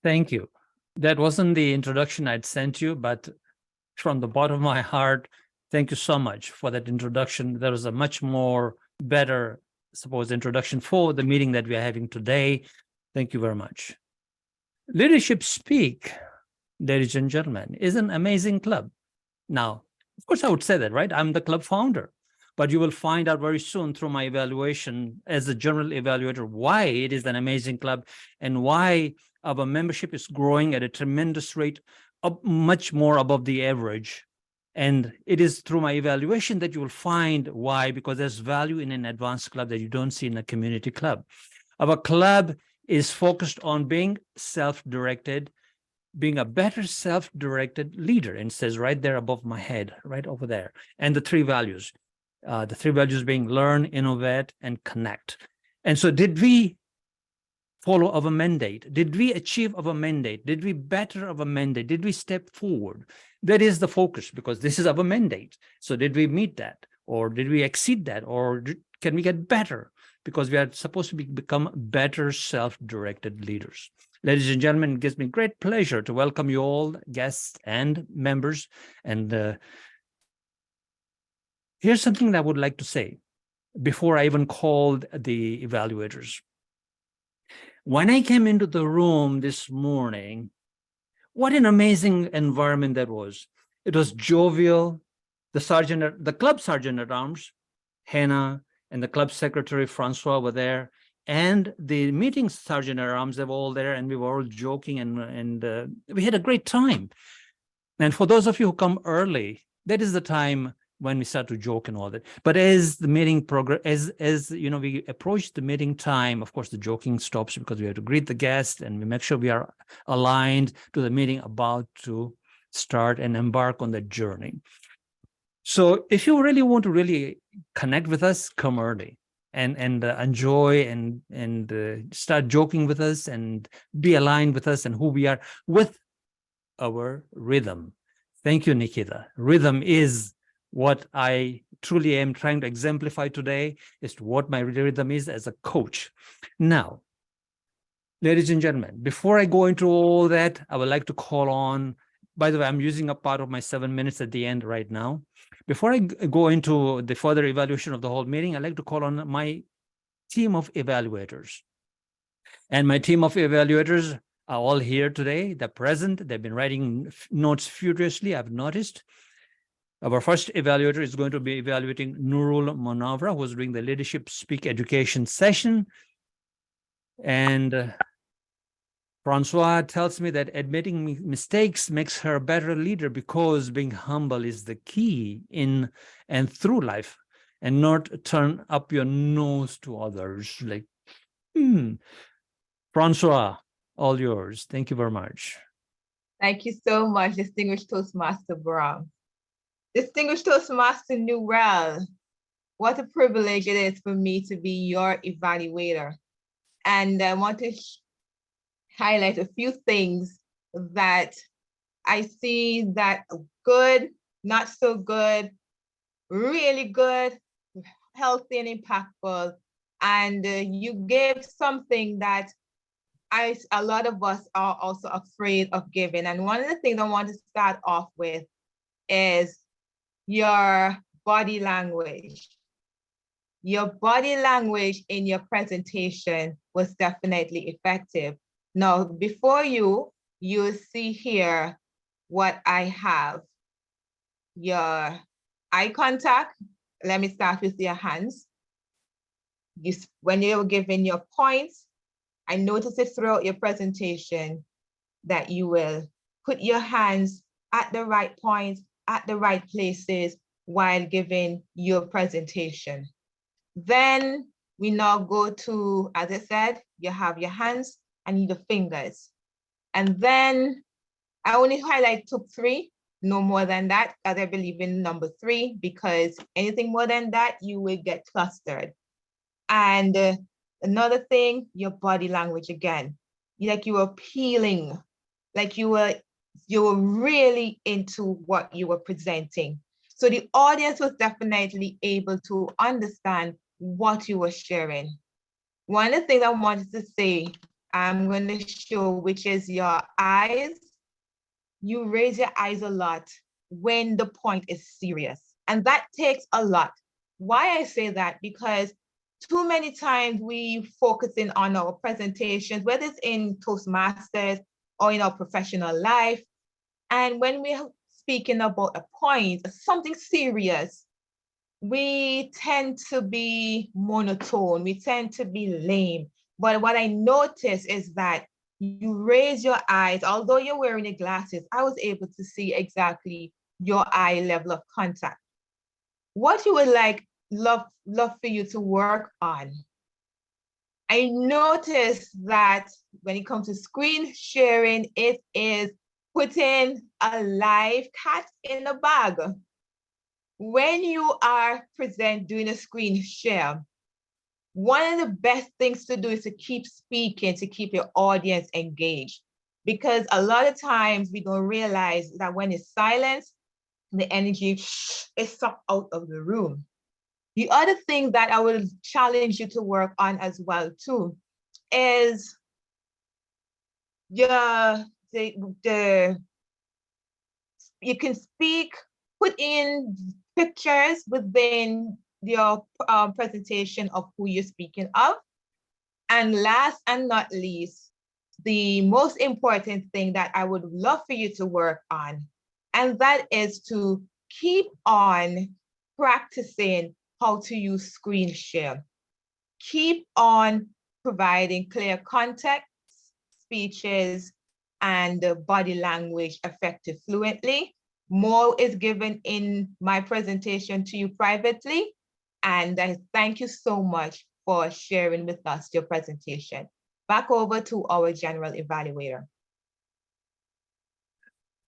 Thank you. That wasn't the introduction I'd sent you, but from the bottom of my heart, thank you so much for that introduction. There was a much more better, introduction for the meeting that we are having today. Thank you very much. Leadership Speak, ladies and gentlemen, is an amazing club. Now, of course, I would say that, right? I'm the club founder, but you will find out very soon through my evaluation as the general evaluator why it is an amazing club and why our membership is growing at a tremendous rate, much more above the average. And it is through my evaluation that you will find why, because there's value in an advanced club that you don't see in a community club. Our club is focused on being self-directed, being a better self-directed leader, and it says right there above my head, right over there. And the three values being learn, innovate, and connect. And so did we follow our mandate? Did we achieve our mandate? Did we better our mandate? Did we step forward? That is the focus, because this is our mandate. So did we meet that? Or did we exceed that? Or can we get better? Because we are supposed to become better self-directed leaders. Ladies and gentlemen, it gives me great pleasure to welcome you all, guests and members. And here's something that I would like to say before I even called the evaluators. When I came into the room this morning, what an amazing environment that was. It was jovial. The club sergeant at arms, Hannah, and the club secretary, Francois, were there. And the meeting sergeant at arms, they were all there, and we were all joking, and we had a great time. And for those of you who come early, that is the time when we start to joke and all that. But as the meeting progress, as you know, we approach the meeting time, of course, the joking stops, because we have to greet the guests and we make sure we are aligned to the meeting about to start and embark on the journey. So if you really want to really connect with us, come early and enjoy and start joking with us and be aligned with us and who we are with our rhythm. Thank you, Nikhita. Rhythm is what I truly am trying to exemplify today, is what my rhythm is as a coach. Now, ladies and gentlemen, before I go into all that, I would like to call on, by the way, I'm using a part of my 7 minutes at the end right now. Before I go into the further evaluation of the whole meeting, I'd like to call on my team of evaluators. And my team of evaluators are all here today. They're present. They've been writing notes furiously, I've noticed. Our first evaluator is going to be evaluating Noorul Munawwara, who's doing the leadership speak education session. And Francois tells me that admitting mistakes makes her a better leader, because being humble is the key in and through life, and not turn up your nose to others. Like, Francois, all yours. Thank you very much. Thank you so much, Distinguished Toastmaster Brahm. Distinguished Toastmaster Noorul, what a privilege it is for me to be your evaluator. And I want to highlight a few things that I see that good, not so good, really good, healthy and impactful. And you gave something that a lot of us are also afraid of giving. And one of the things I want to start off with is your body language. Your body language in your presentation was definitely effective. Now, before you see here what I have. Your eye contact, let me start with your hands. When you're giving your points, I noticed it throughout your presentation that you will put your hands at the right points, at the right places while giving your presentation. Then we now go to, as I said, you have your hands and your fingers. And then I only highlight top 3, no more than that, as I believe in number 3, because anything more than that, you will get clustered. And another thing, your body language again. Like you were peeling, like you were really into what you were presenting. So the audience was definitely able to understand what you were sharing. One of the things I wanted to say, I'm going to show, which is your eyes. You raise your eyes a lot when the point is serious. And that takes a lot. Why I say that? Because too many times we focus in on our presentations, whether it's in Toastmasters or in our professional life. And when we're speaking about a point, something serious, we tend to be monotone, we tend to be lame. But what I noticed is that you raise your eyes, although you're wearing the glasses, I was able to see exactly your eye level of contact. What you would love for you to work on I noticed that when it comes to screen sharing, it is putting a live cat in a bag. When you are doing a screen share, one of the best things to do is to keep speaking, to keep your audience engaged. Because a lot of times we don't realize that when it's silent, the energy is sucked out of the room. The other thing that I will challenge you to work on as well too is you can speak, put in pictures within your presentation of who you're speaking of. And last and not least, the most important thing that I would love for you to work on, and that is to keep on practicing how to use screen share. Keep on providing clear context, speeches, and body language effective fluently. More is given in my presentation to you privately. And I thank you so much for sharing with us your presentation. Back over to our general evaluator.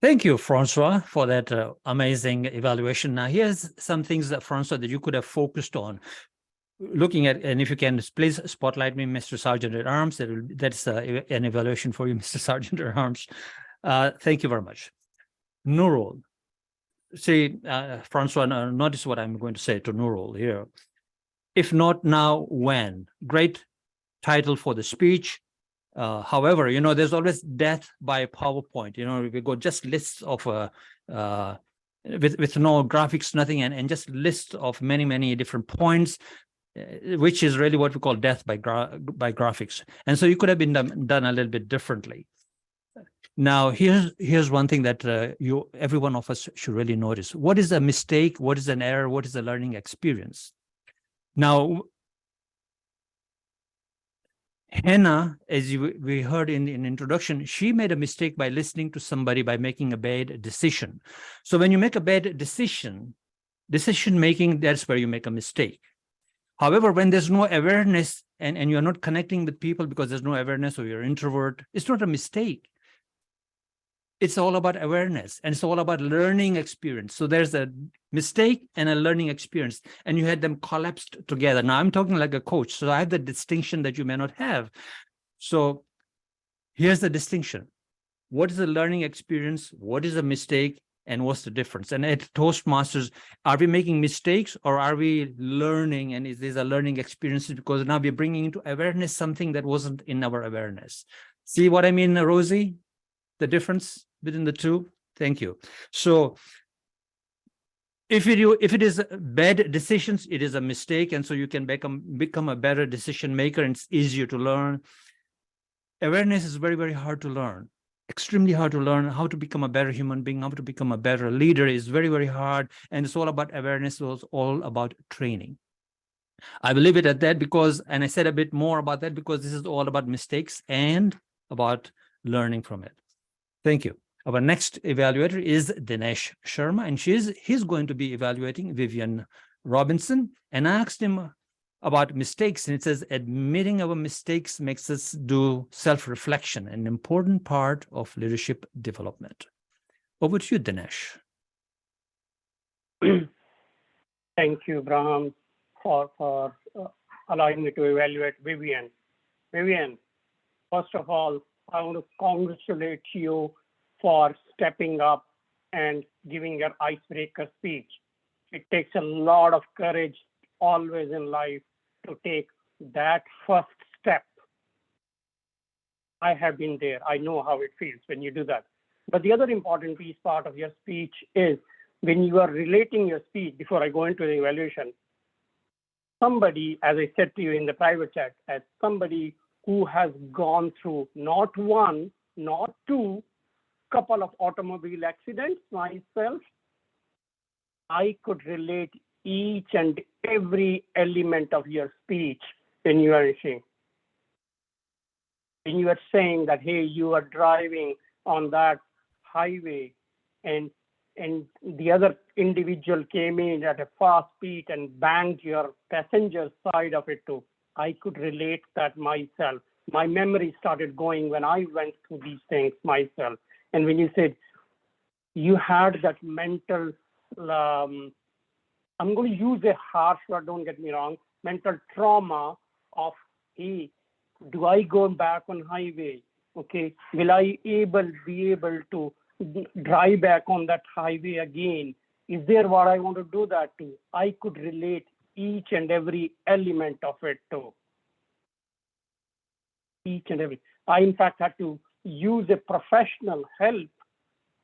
Thank you, Francois, for that amazing evaluation. Now, here's some things that, Francois, that you could have focused on. Looking at, and if you can, please spotlight me, Mr. Sergeant at Arms. That's an evaluation for you, Mr. Sergeant at Arms. Thank you very much. Noorul. See, Francois, notice what I'm going to say to Noorul here. If not now, when? Great title for the speech. However, you know, there's always death by PowerPoint. You know, we go just lists of with no graphics, nothing, and just lists of many different points, which is really what we call death by graphics. And so you could have been done a little bit differently. Now, here's one thing that every one of us should really notice. What is a mistake? What is an error? What is a learning experience? Now, Hannah, as we heard in introduction, she made a mistake by listening to somebody, by making a bad decision. So when you make a bad decision making, that's where you make a mistake. However, when there's no awareness and you're not connecting with people because there's no awareness, or you're an introvert, it's not a mistake. It's all about awareness, and it's all about learning experience. So there's a mistake and a learning experience, and you had them collapsed together. Now I'm talking like a coach, so I have the distinction that you may not have. So here's the distinction. What is a learning experience? What is a mistake? And what's the difference? And at Toastmasters, are we making mistakes, or are we learning? And is this a learning experience? Because now we're bringing into awareness something that wasn't in our awareness. See what I mean, Rozy? The difference between the two? Thank you. So if it is bad decisions, it is a mistake. And so you can become a better decision maker, and it's easier to learn. Awareness is very hard to learn. Extremely hard to learn. How to become a better human being, how to become a better leader is very hard. And it's all about awareness. It's all about training. I will leave it at that because, and I said a bit more about that because this is all about mistakes and about learning from it. Thank you. Our next evaluator is Dinesh Sharma, and he's going to be evaluating Vivian Robinson. And I asked him about mistakes, and it says admitting our mistakes makes us do self-reflection, an important part of leadership development. Over to you, Dinesh. Thank you, Brahm, for allowing me to evaluate Vivian. Vivian, first of all, I want to congratulate you for stepping up and giving your icebreaker speech. It takes a lot of courage always in life to take that first step. I have been there. I know how it feels when you do that. But the other important piece part of your speech is when you are relating your speech, before I go into the evaluation, somebody, as I said to you in the private chat, as somebody who has gone through not one, not two, couple of automobile accidents myself, I could relate each and every element of your speech when you are saying that, hey, you are driving on that highway and the other individual came in at a fast speed and banged your passenger side of it to I could relate that myself. My memory started going when I went through these things myself. And when you said you had that mental, I'm going to use a harsh word, don't get me wrong, mental trauma of, hey, do I go back on highway? Okay, will I be able to drive back on that highway again? Is there what I want to do that to? I could relate each and every element of it too. Each and every. I, in fact, had to use a professional help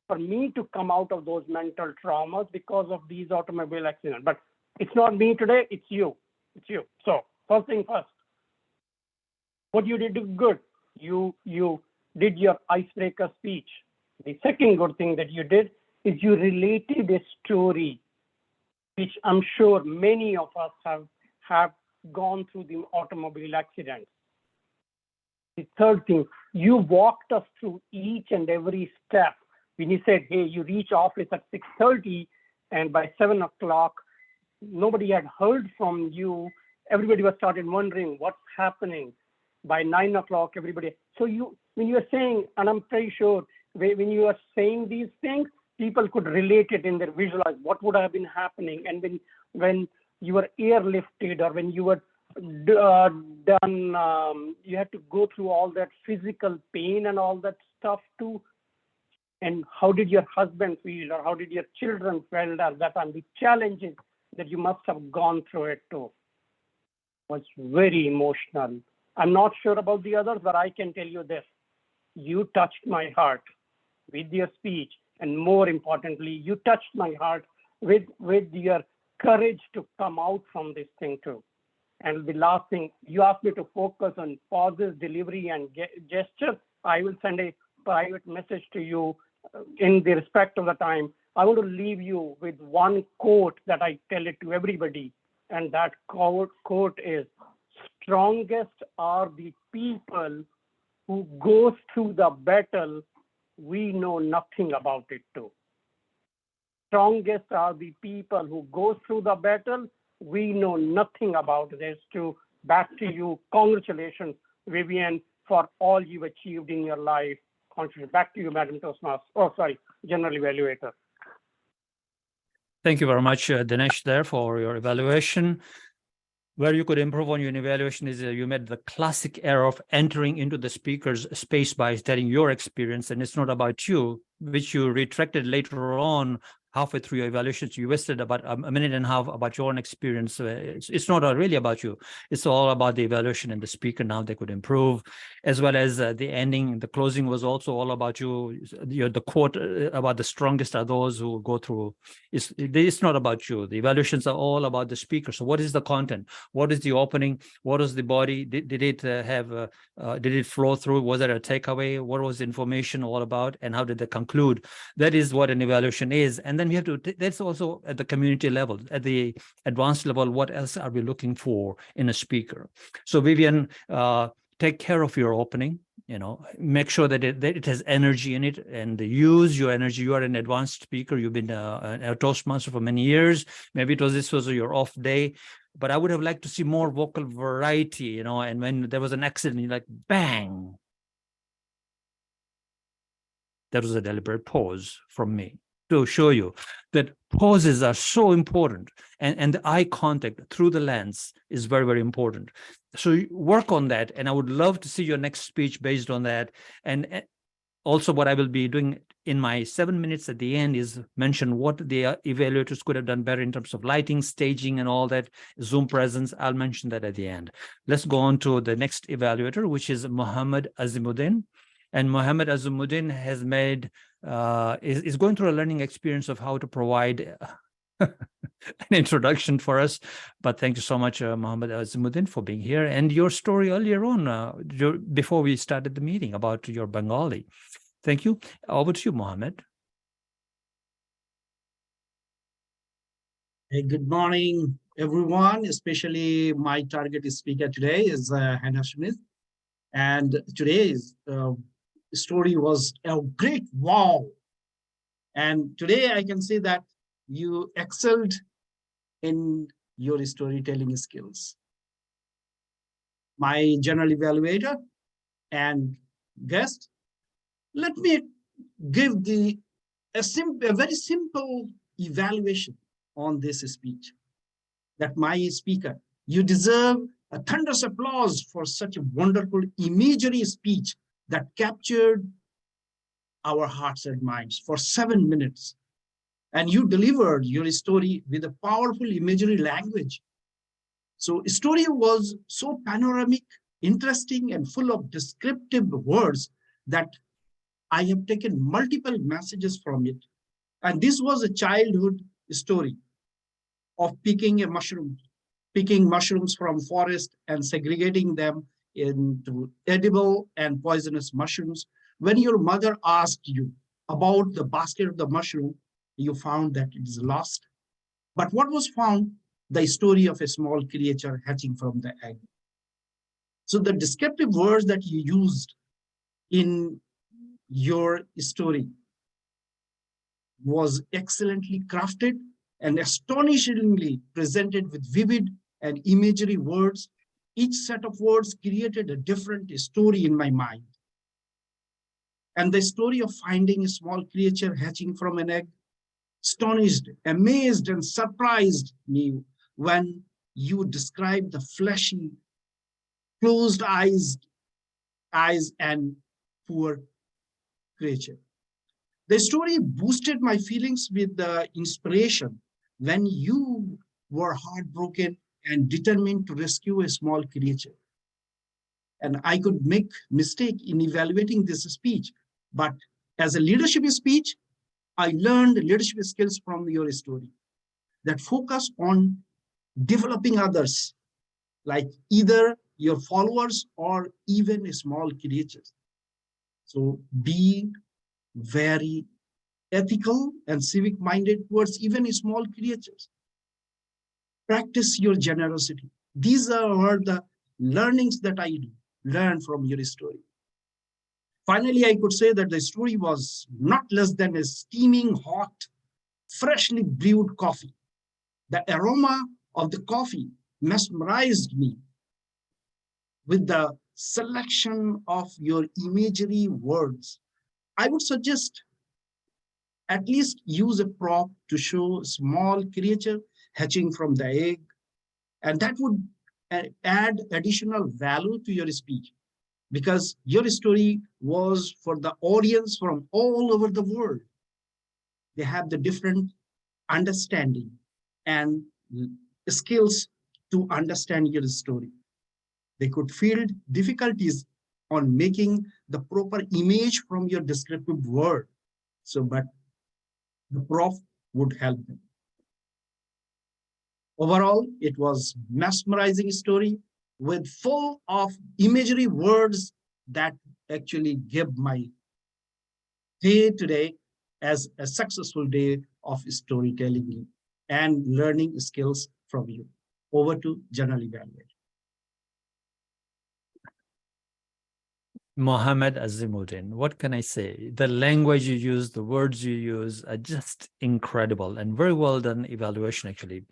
for me to come out of those mental traumas because of these automobile accidents. But it's not me today, it's you. It's you. So first thing first, what you did good. You did your icebreaker speech. The second good thing that you did is you related a story, which I'm sure many of us have gone through the automobile accident. The third thing, you walked us through each and every step. When you said, hey, you reach office at 6:30 and by 7 o'clock, nobody had heard from you. Everybody was started wondering what's happening. By 9 o'clock, everybody. So when you are saying, and I'm pretty sure when you are saying these things, people could relate it in their visualize what would have been happening. And when you were airlifted or when you were done, you had to go through all that physical pain and all that stuff too. And how did your husband feel, or how did your children feel at that time? The challenges that you must have gone through it too was very emotional. I'm not sure about the others, but I can tell you this. You touched my heart with your speech. And more importantly, you touched my heart with your courage to come out from this thing too. And the last thing, you asked me to focus on pauses, delivery, and gesture. I will send a private message to you in the respect of the time. I want to leave you with one quote that I tell it to everybody. And that quote is, strongest are the people who go through the battle we know nothing about it too. Strongest are the people who go through the battle we know nothing about this too. Back to you. Congratulations, Vivian, for all you've achieved in your life. Back to you, Madam Toastmaster. Oh, sorry, General Evaluator. Thank you very much, Dinesh, there for your evaluation. Where you could improve on your evaluation is you made the classic error of entering into the speaker's space by telling your experience, and it's not about you, which you retracted later on halfway through your evaluations. You wasted about a minute and a half about your own experience. It's not really about you. It's all about the evaluation and the speaker. Now they could improve, as well as the ending. The closing was also all about you. The quote about the strongest are those who go through. It's not about you. The evaluations are all about the speaker. So what is the content? What is the opening? What is the body? Did it did it flow through? Was there a takeaway? What was the information all about? And how did they conclude? That is what an evaluation is. And then we have to, that's also at the community level, at the advanced level, what else are we looking for in a speaker? So Vivian, take care of your opening, make sure that it has energy in it, and use your energy. You are an advanced speaker. You've been a Toastmaster for many years. Maybe this was your off day, but I would have liked to see more vocal variety, and when there was an accident, you're like, bang. That was a deliberate pause from me to show you that pauses are so important, and the eye contact through the lens is very, very important. So work on that, and I would love to see your next speech based on that. And also what I will be doing in my 7 minutes at the end is mention what the evaluators could have done better in terms of lighting, staging, and all that, Zoom presence. I'll mention that at the end. Let's go on to the next evaluator, which is Mohammed Azimuddin. And Mohammed Azimuddin has made, is going through a learning experience of how to provide an introduction for us. But thank you so much, Mohammed Azimuddin, for being here. And your story earlier on, before we started the meeting, about your Bengali. Thank you. Over to you, Mohammed. Hey, good morning, everyone. Especially my target speaker today is Hannah Schmidt. And today's story was a great wow. And today I can say that you excelled in your storytelling skills. my general evaluator and guest, let me give a very simple evaluation on this speech. That my speaker, you deserve a thunderous applause for such a wonderful imagery speech that captured our hearts and minds for 7 minutes. And you delivered your story with a powerful imagery language. So story was so panoramic, interesting, and full of descriptive words that I have taken multiple messages from it. And this was a childhood story of picking mushrooms from forest and segregating them into edible and poisonous mushrooms. When your mother asked you about the basket of the mushroom, you found that it is lost. But what was found? The story of a small creature hatching from the egg. So the descriptive words that you used in your story was excellently crafted and astonishingly presented with vivid and imagery words. Each set of words created a different story in my mind. And the story of finding a small creature hatching from an egg astonished, amazed, and surprised me when you described the fleshy, closed eyes and poor creature. The story boosted my feelings with the inspiration when you were heartbroken and determined to rescue a small creature. And I could make mistake in evaluating this speech, but as a leadership speech, I learned leadership skills from your story that focus on developing others, like either your followers or even small creatures. So be very ethical and civic minded towards even small creatures. Practice your generosity. These are the learnings that I learned from your story. Finally, I could say that the story was not less than a steaming hot, freshly brewed coffee. The aroma of the coffee mesmerized me with the selection of your imagery words. I would suggest at least use a prop to show a small creature hatching from the egg, and that would add additional value to your speech, because your story was for the audience from all over the world. They have the different understanding and skills to understand your story. They could field difficulties on making the proper image from your descriptive word. So, but the prof would help them. Overall, it was mesmerizing story with full of imagery words that actually give my day today as a successful day of storytelling and learning skills from you. Over to General Evaluator. Mohammed Azimuddin, what can I say? The language you use, the words you use are just incredible and very well done evaluation, actually.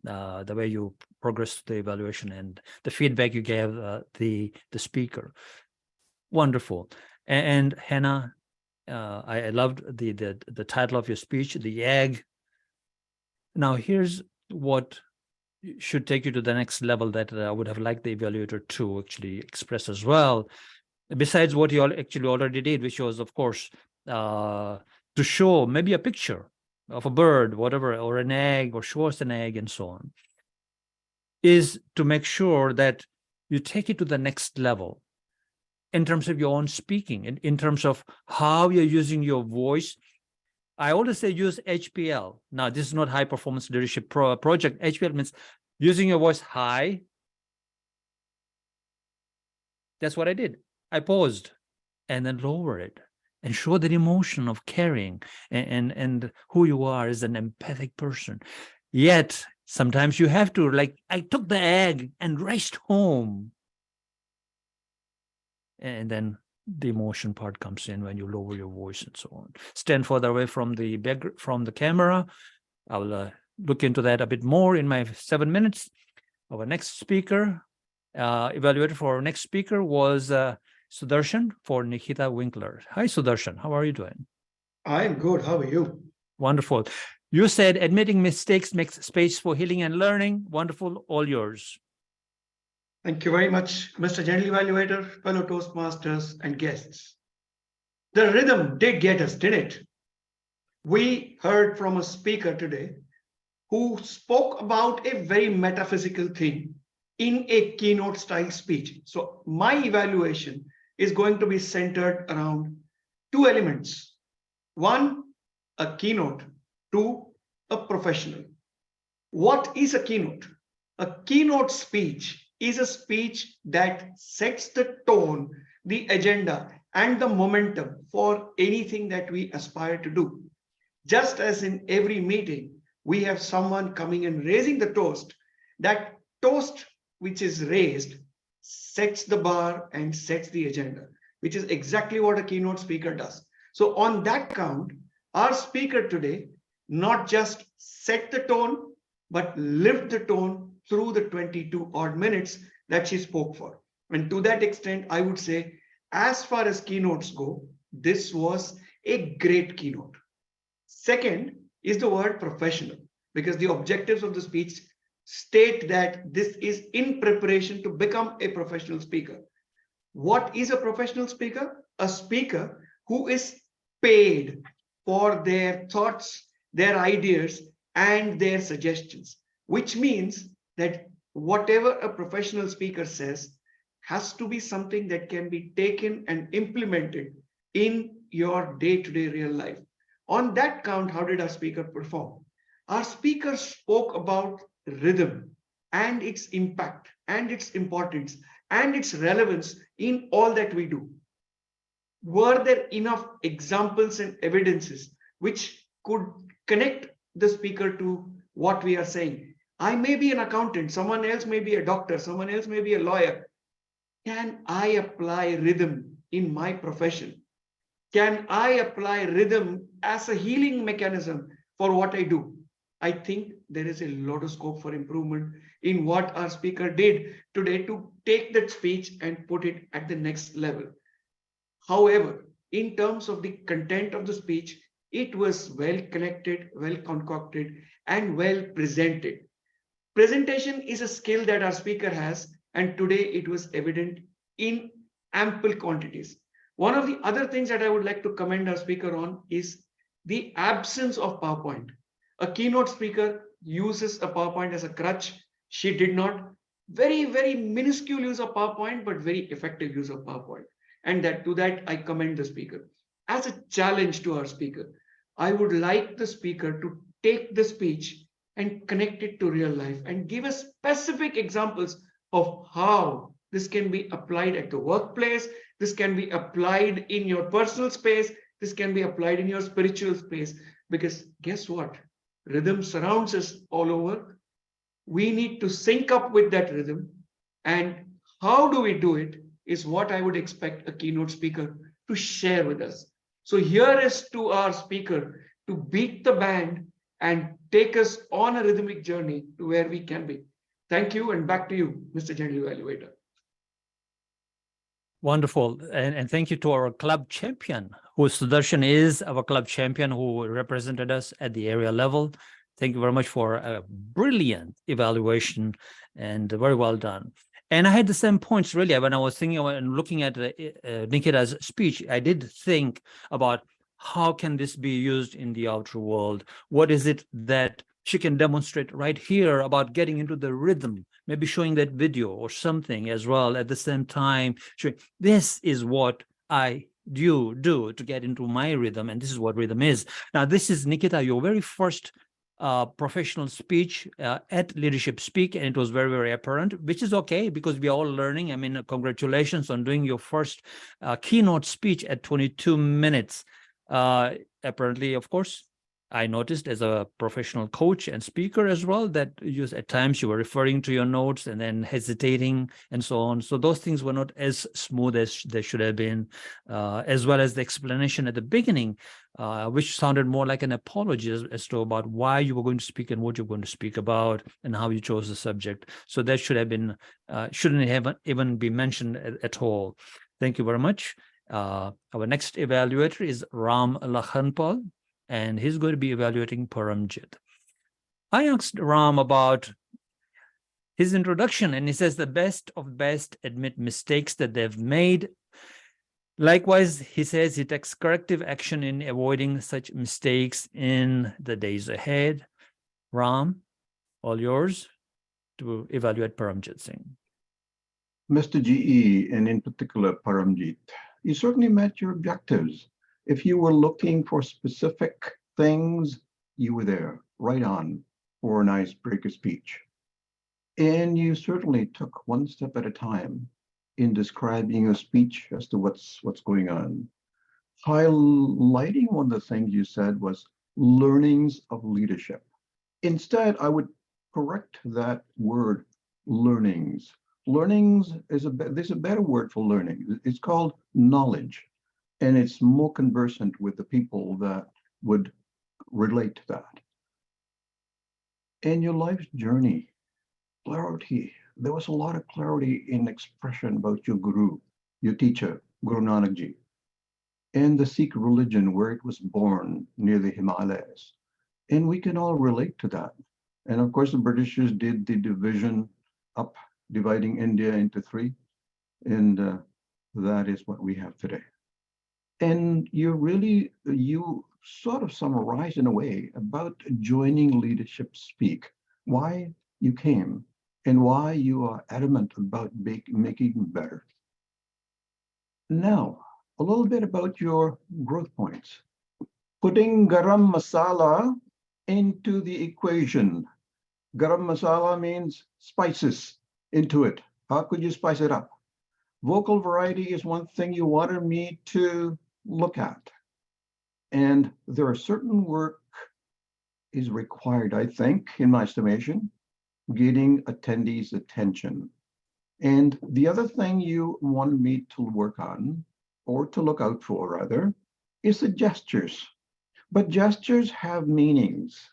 The way you progressed the evaluation and the feedback you gave the speaker. Wonderful. And Hannah, I loved the title of your speech, The Egg. Now, here's what should take you to the next level that I would have liked the evaluator to actually express as well. Besides what you actually already did, which was, of course, to show maybe a picture of a bird, whatever, or an egg, or show us an egg, and so on, is to make sure that you take it to the next level in terms of your own speaking, in terms of how you're using your voice. I always say use HPL. Now, this is not high performance leadership project. HPL means using your voice high. That's what I did. I paused and then lower it and show that emotion of caring and who you are as an empathic person. Yet sometimes you have to, like, I took the egg and raced home. And then the emotion part comes in when you lower your voice and so on. Stand further away from the camera. I will look into that a bit more in my 7 minutes. Our next speaker, Evaluator for our next speaker was Sudarshan for Nikhita Winkler. Hi, Sudarshan. How are you doing? I'm good. How are you? Wonderful. You said admitting mistakes makes space for healing and learning. Wonderful. All yours. Thank you very much, Mr. General Evaluator, fellow Toastmasters, and guests. The rhythm did get us, did it? We heard from a speaker today who spoke about a very metaphysical thing in a keynote style speech. So my evaluation is going to be centered around two elements. One, a keynote. Two, a professional. What is a keynote? A keynote speech is a speech that sets the tone, the agenda, and the momentum for anything that we aspire to do. Just as in every meeting, we have someone coming and raising the toast. That toast which is raised sets the bar and sets the agenda, which is exactly what a keynote speaker does. So on that count, our speaker today not just set the tone, but lived the tone through the 22 odd minutes that she spoke for. And to that extent, I would say, as far as keynotes go, this was a great keynote. Second is the word professional, because the objectives of the speech state that this is in preparation to become a professional speaker. What is a professional speaker? A speaker who is paid for their thoughts, their ideas, and their suggestions, which means that whatever a professional speaker says has to be something that can be taken and implemented in your day-to-day real life. On that count, how did our speaker perform? Our speaker spoke about rhythm and its impact and its importance and its relevance in all that we do. Were there enough examples and evidences which could connect the speaker to what we are saying? I may be an accountant, someone else may be a doctor, someone else may be a lawyer. Can I apply rhythm in my profession? Can I apply rhythm as a healing mechanism for what I do? I think there is a lot of scope for improvement in what our speaker did today to take that speech and put it at the next level. However, in terms of the content of the speech, it was well connected, well concocted, and well presented. Presentation is a skill that our speaker has, and today it was evident in ample quantities. One of the other things that I would like to commend our speaker on is the absence of PowerPoint. A keynote speaker uses a PowerPoint as a crutch. She did not. Very, very minuscule use of PowerPoint, but very effective use of PowerPoint. And to that, I commend the speaker. As a challenge to our speaker, I would like the speaker to take the speech and connect it to real life and give us specific examples of how this can be applied at the workplace. This can be applied in your personal space. This can be applied in your spiritual space. Because guess what? Rhythm surrounds us all over. We need to sync up with that rhythm. And how do we do it is what I would expect a keynote speaker to share with us. So here is to our speaker to beat the band and take us on a rhythmic journey to where we can be. Thank you, and back to you, Mr. General Evaluator. Wonderful. And thank you to our club champion, who Sudarshan is our club champion who represented us at the area level. Thank you very much for a brilliant evaluation and very well done. And I had the same points really when I was thinking and looking at Nikhita's speech. I did think about how can this be used in the outer world? What is it that she can demonstrate right here about getting into the rhythm, maybe showing that video or something as well at the same time, showing this is what I do to get into my rhythm, and this is what rhythm is. Now, this is, Nikhita, your very first professional speech at Leadership Speak, and it was very, very apparent, which is okay because we are all learning. I mean, congratulations on doing your first keynote speech at 22 minutes. Apparently, of course, I noticed as a professional coach and speaker as well that at times you were referring to your notes and then hesitating and so on. So those things were not as smooth as they should have been, as well as the explanation at the beginning, which sounded more like an apology as to about why you were going to speak and what you're going to speak about and how you chose the subject. So that should have been, shouldn't have even be mentioned at all. Thank you very much. Our next evaluator is Raam Lahkanpal, and he's going to be evaluating Paramjit. I asked Ram about his introduction, and he says the best of best admit mistakes that they've made. Likewise, he says he takes corrective action in avoiding such mistakes in the days ahead. Ram, all yours to evaluate Paramjit Singh. Mr. GE, and in particular Paramjit, you certainly met your objectives. If you were looking for specific things, you were there, right on, for an icebreaker speech. And you certainly took one step at a time in describing your speech as to what's going on. Highlighting one of the things you said was learnings of leadership. Instead, I would correct that word, learnings. Learnings there's a better word for learning. It's called knowledge. And it's more conversant with the people that would relate to that. And your life's journey, clarity. There was a lot of clarity in expression about your guru, your teacher, Guru Nanak Ji, and the Sikh religion where it was born near the Himalayas. And we can all relate to that. And of course, the Britishers did the division up, dividing India into three. And that is what we have today. And you sort of summarize in a way about joining Leadership Speak, why you came and why you are adamant about making better. Now, a little bit about your growth points. Putting garam masala into the equation. Garam masala means spices into it. How could you spice it up? Vocal variety is one thing you wanted me to look at. And there are certain work is required, I think, in my estimation, getting attendees' attention. And the other thing you wanted me to work on, or to look out for rather, is the gestures. But gestures have meanings.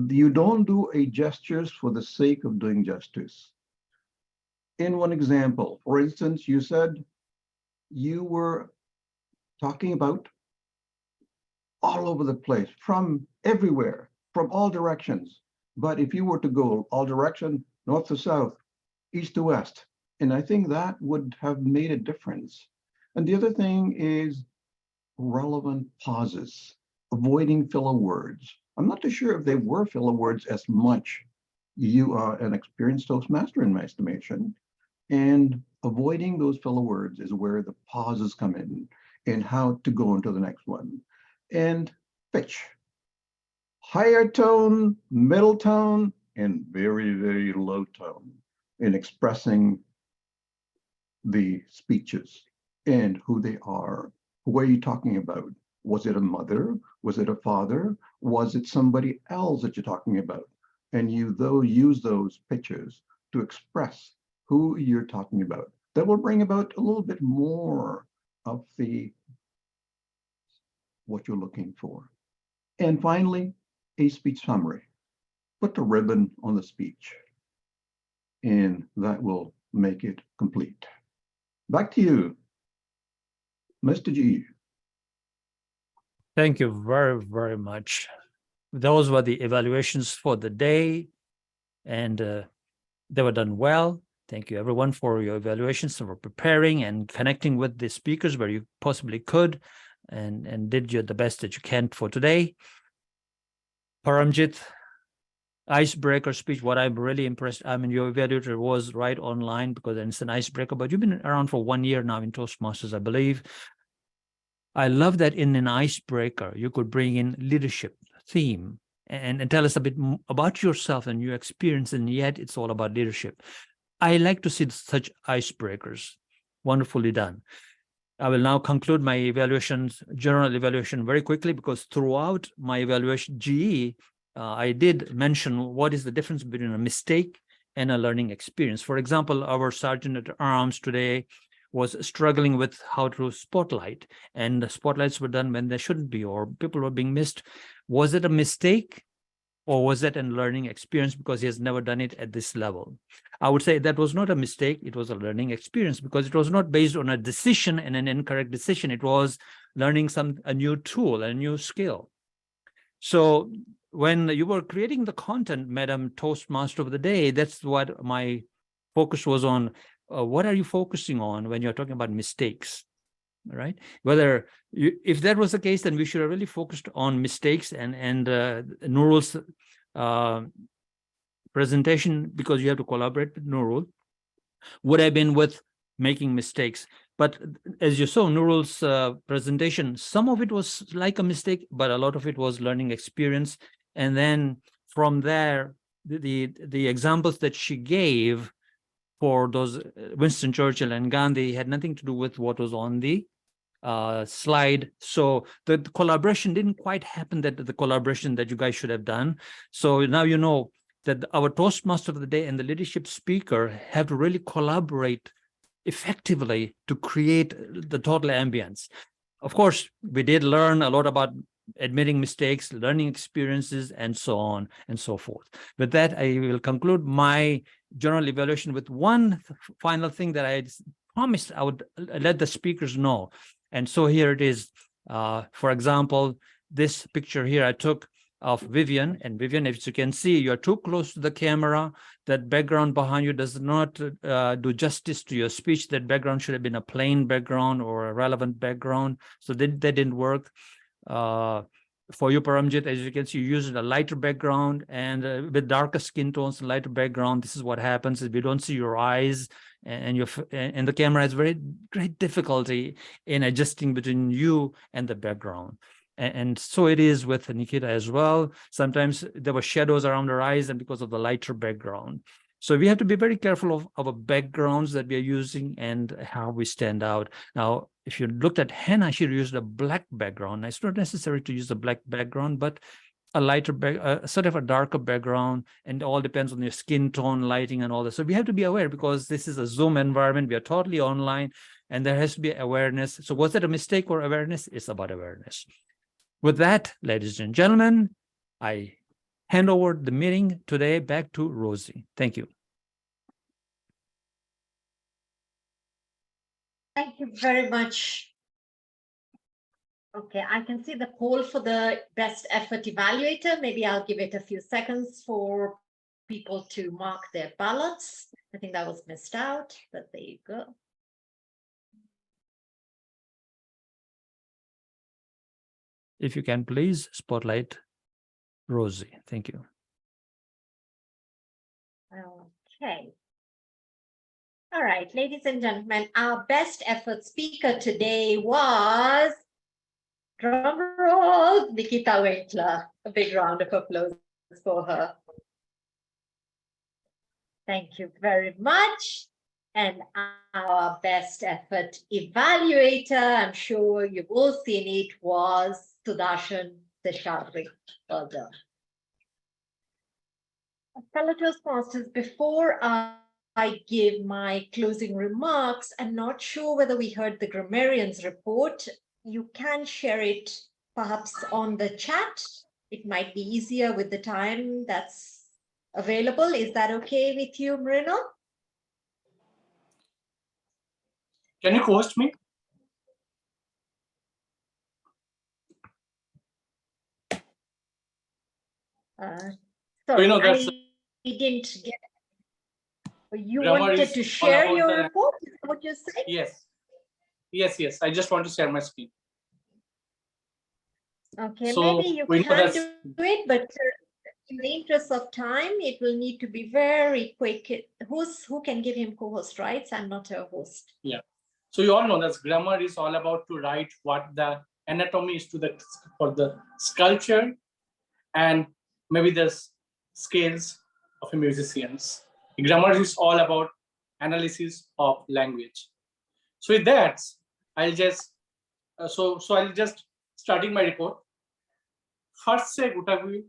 You don't do a gestures for the sake of doing gestures. In one example, for instance, you said you were talking about all over the place, from everywhere, from all directions. But if you were to go all direction, north to south, east to west, and I think that would have made a difference. And the other thing is relevant pauses, avoiding filler words. I'm not too sure if they were filler words as much. You are an experienced Toastmaster in my estimation, and avoiding those filler words is where the pauses come in and how to go into the next one. And pitch, higher tone, middle tone, and very, very low tone in expressing the speeches and who they are. Who are you talking about? Was it a mother? Was it a father? Was it somebody else that you're talking about? And you though use those pictures to express who you're talking about. That will bring about a little bit more of the what you're looking for. And finally, a speech summary. Put the ribbon on the speech, and that will make it complete. Back to you, Mr. G. Thank you very, very much. Those were the evaluations for the day, and they were done well. Thank you, everyone, for your evaluations, for preparing and connecting with the speakers where you possibly could, and did the best that you can for today. Paramjit, icebreaker speech. What I'm really impressed, I mean, your evaluator was right online because it's an icebreaker, but you've been around for 1 year now in Toastmasters, I believe. I love that in an icebreaker, you could bring in leadership theme and tell us a bit about yourself and your experience, and yet it's all about leadership. I like to see such icebreakers. Wonderfully done. I will now conclude my evaluations, general evaluation very quickly, because throughout my evaluation GE, I did mention what is the difference between a mistake and a learning experience. For example, our Sergeant at Arms today was struggling with how to spotlight, and the spotlights were done when they shouldn't be, or people were being missed. Was it a mistake, or was it a learning experience because he has never done it at this level? I would say that was not a mistake, it was a learning experience, because it was not based on a decision and an incorrect decision. It was learning a new tool, a new skill. So when you were creating the content, Madam Toastmaster of the Day, that's what my focus was on. What are you focusing on when you're talking about mistakes? Right? Whether if that was the case, then we should have really focused on mistakes, and Noorul's presentation, because you have to collaborate with Noorul, would have been with making mistakes. But as you saw, Noorul's presentation, some of it was like a mistake, but a lot of it was learning experience. And then from there, the examples that she gave for those Winston Churchill and Gandhi had nothing to do with what was on the slide. So the collaboration didn't quite happen, the collaboration that you guys should have done. So now you know that our Toastmaster of the Day and the leadership speaker have to really collaborate effectively to create the total ambience. Of course, we did learn a lot about admitting mistakes, learning experiences, and so on and so forth. With that, I will conclude my general evaluation with one final thing that I promised I would let the speakers know. And so here it is. For example, this picture here I took of Vivian. And Vivian, if you can see, you're too close to the camera. That background behind you does not do justice to your speech. That background should have been a plain background or a relevant background. So that didn't work. For you, Paramjit, as you can see, you used a lighter background, and with darker skin tones, lighter background. This is what happens is we don't see your eyes, and the camera has very great difficulty in adjusting between you and the background. And so it is with Nikhita as well. Sometimes there were shadows around her eyes, and because of the lighter background. So we have to be very careful of our backgrounds that we are using and how we stand out. Now, if you looked at Hannah, she used a black background. It's not necessary to use a black background, but a lighter, sort of a darker background, and all depends on your skin tone, lighting, and all that. So we have to be aware, because this is a Zoom environment. We are totally online, and there has to be awareness. So was it a mistake or awareness? It's about awareness. With that, ladies and gentlemen, I hand over the meeting today back to Rozy. Thank you. Thank you very much. Okay, I can see the poll for the best effort evaluator. Maybe I'll give it a few seconds for people to mark their ballots. I think that was missed out, but there you go. If you can please spotlight Rozy. Thank you. Okay. All right, ladies and gentlemen, our best effort speaker today was, drum roll, Nikhita Winkler. A big round of applause for her. Thank you very much. And our best effort evaluator, I'm sure you've all seen it, was Sudarshan Seshadri. Well done. Fellow Toastmasters, before I give my closing remarks, I'm not sure whether we heard the grammarian's report. You can share it perhaps on the chat. It might be easier with the time that's available. Is that okay with you, Marino? Can you host me? Sorry, that's I didn't get. You grammar wanted to share your the, report? Is that what you're saying? Yes. I just want to share my screen. Okay, so maybe you can do it, but in the interest of time, it will need to be very quick. Who can give him co-host rights? I'm not a host. Yeah. So you all know that grammar is all about to write what the anatomy is for the sculpture, and maybe the scales of a musicians. Grammar is all about analysis of language. So with that, I'll just I'll just starting my report. First say Gutavi.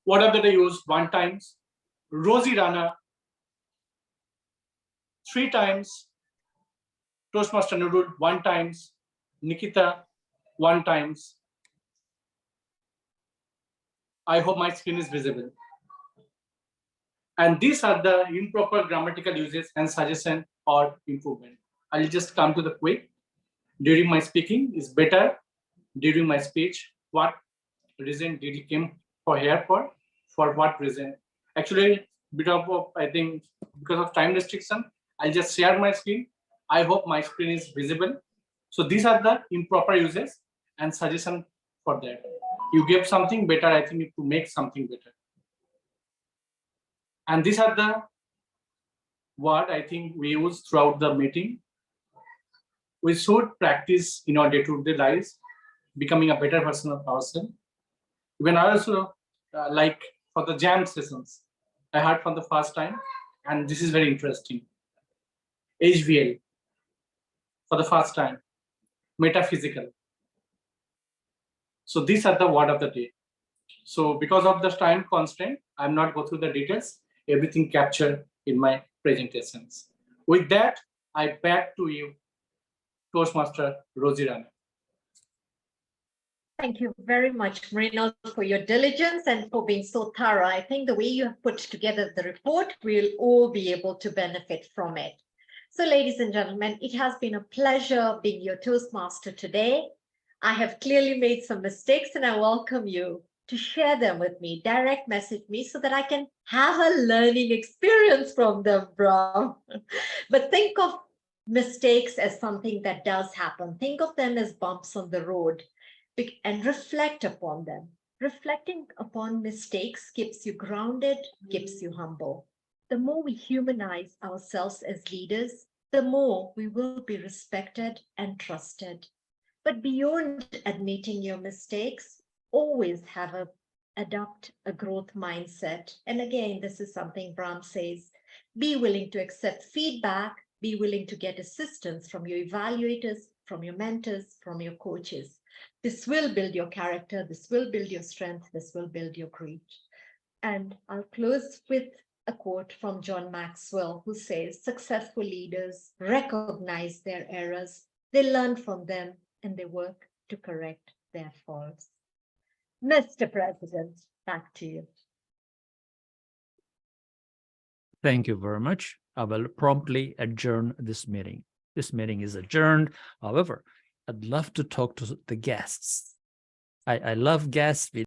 What are the use? 1 times. Rozy Rana 3 times. Toastmaster Noorul 1 times. Nikhita 1 times. I hope my screen is visible. And these are the improper grammatical uses and suggestion or improvement. I'll just come to the quick. During my speaking is better. During my speech, what reason did he came for here for? For what reason? Actually, bit of I think because of time restriction, I'll just share my screen. I hope my screen is visible. So these are the improper uses and suggestion for that. You give something better, I think, to make something better. And these are the what I think we use throughout the meeting. We should practice in our day-to-day lives, becoming a better version of ourselves. Even I also like for the jam sessions, I heard for the first time, and this is very interesting. HVL for the first time, metaphysical. So these are the word of the day. So because of the time constraint, I'm not go through the details, everything captured in my presentations. With that, I back to you, Toastmaster Rozy Rana. Thank you very much, Marino, for your diligence and for being so thorough. I think the way you have put together the report, we'll all be able to benefit from it. So, ladies and gentlemen, it has been a pleasure being your Toastmaster today. I have clearly made some mistakes and I welcome you to share them with me, direct message me so that I can have a learning experience from them, Brahm. But think of mistakes as something that does happen. Think of them as bumps on the road. And reflect upon them. Reflecting upon mistakes keeps you grounded, keeps you humble. The more we humanize ourselves as leaders, the more we will be respected and trusted. But beyond admitting your mistakes, always adopt a growth mindset. And again, this is something Brahm says, be willing to accept feedback, be willing to get assistance from your evaluators, from your mentors, from your coaches. This will build your character, this will build your strength, this will build your grit. And I'll close with a quote from John Maxwell, who says, successful leaders recognize their errors, they learn from them, and they work to correct their faults. Mr. President, back to you. Thank you very much. I will promptly adjourn this meeting. This meeting is adjourned. However, I'd love to talk to the guests. I love guests.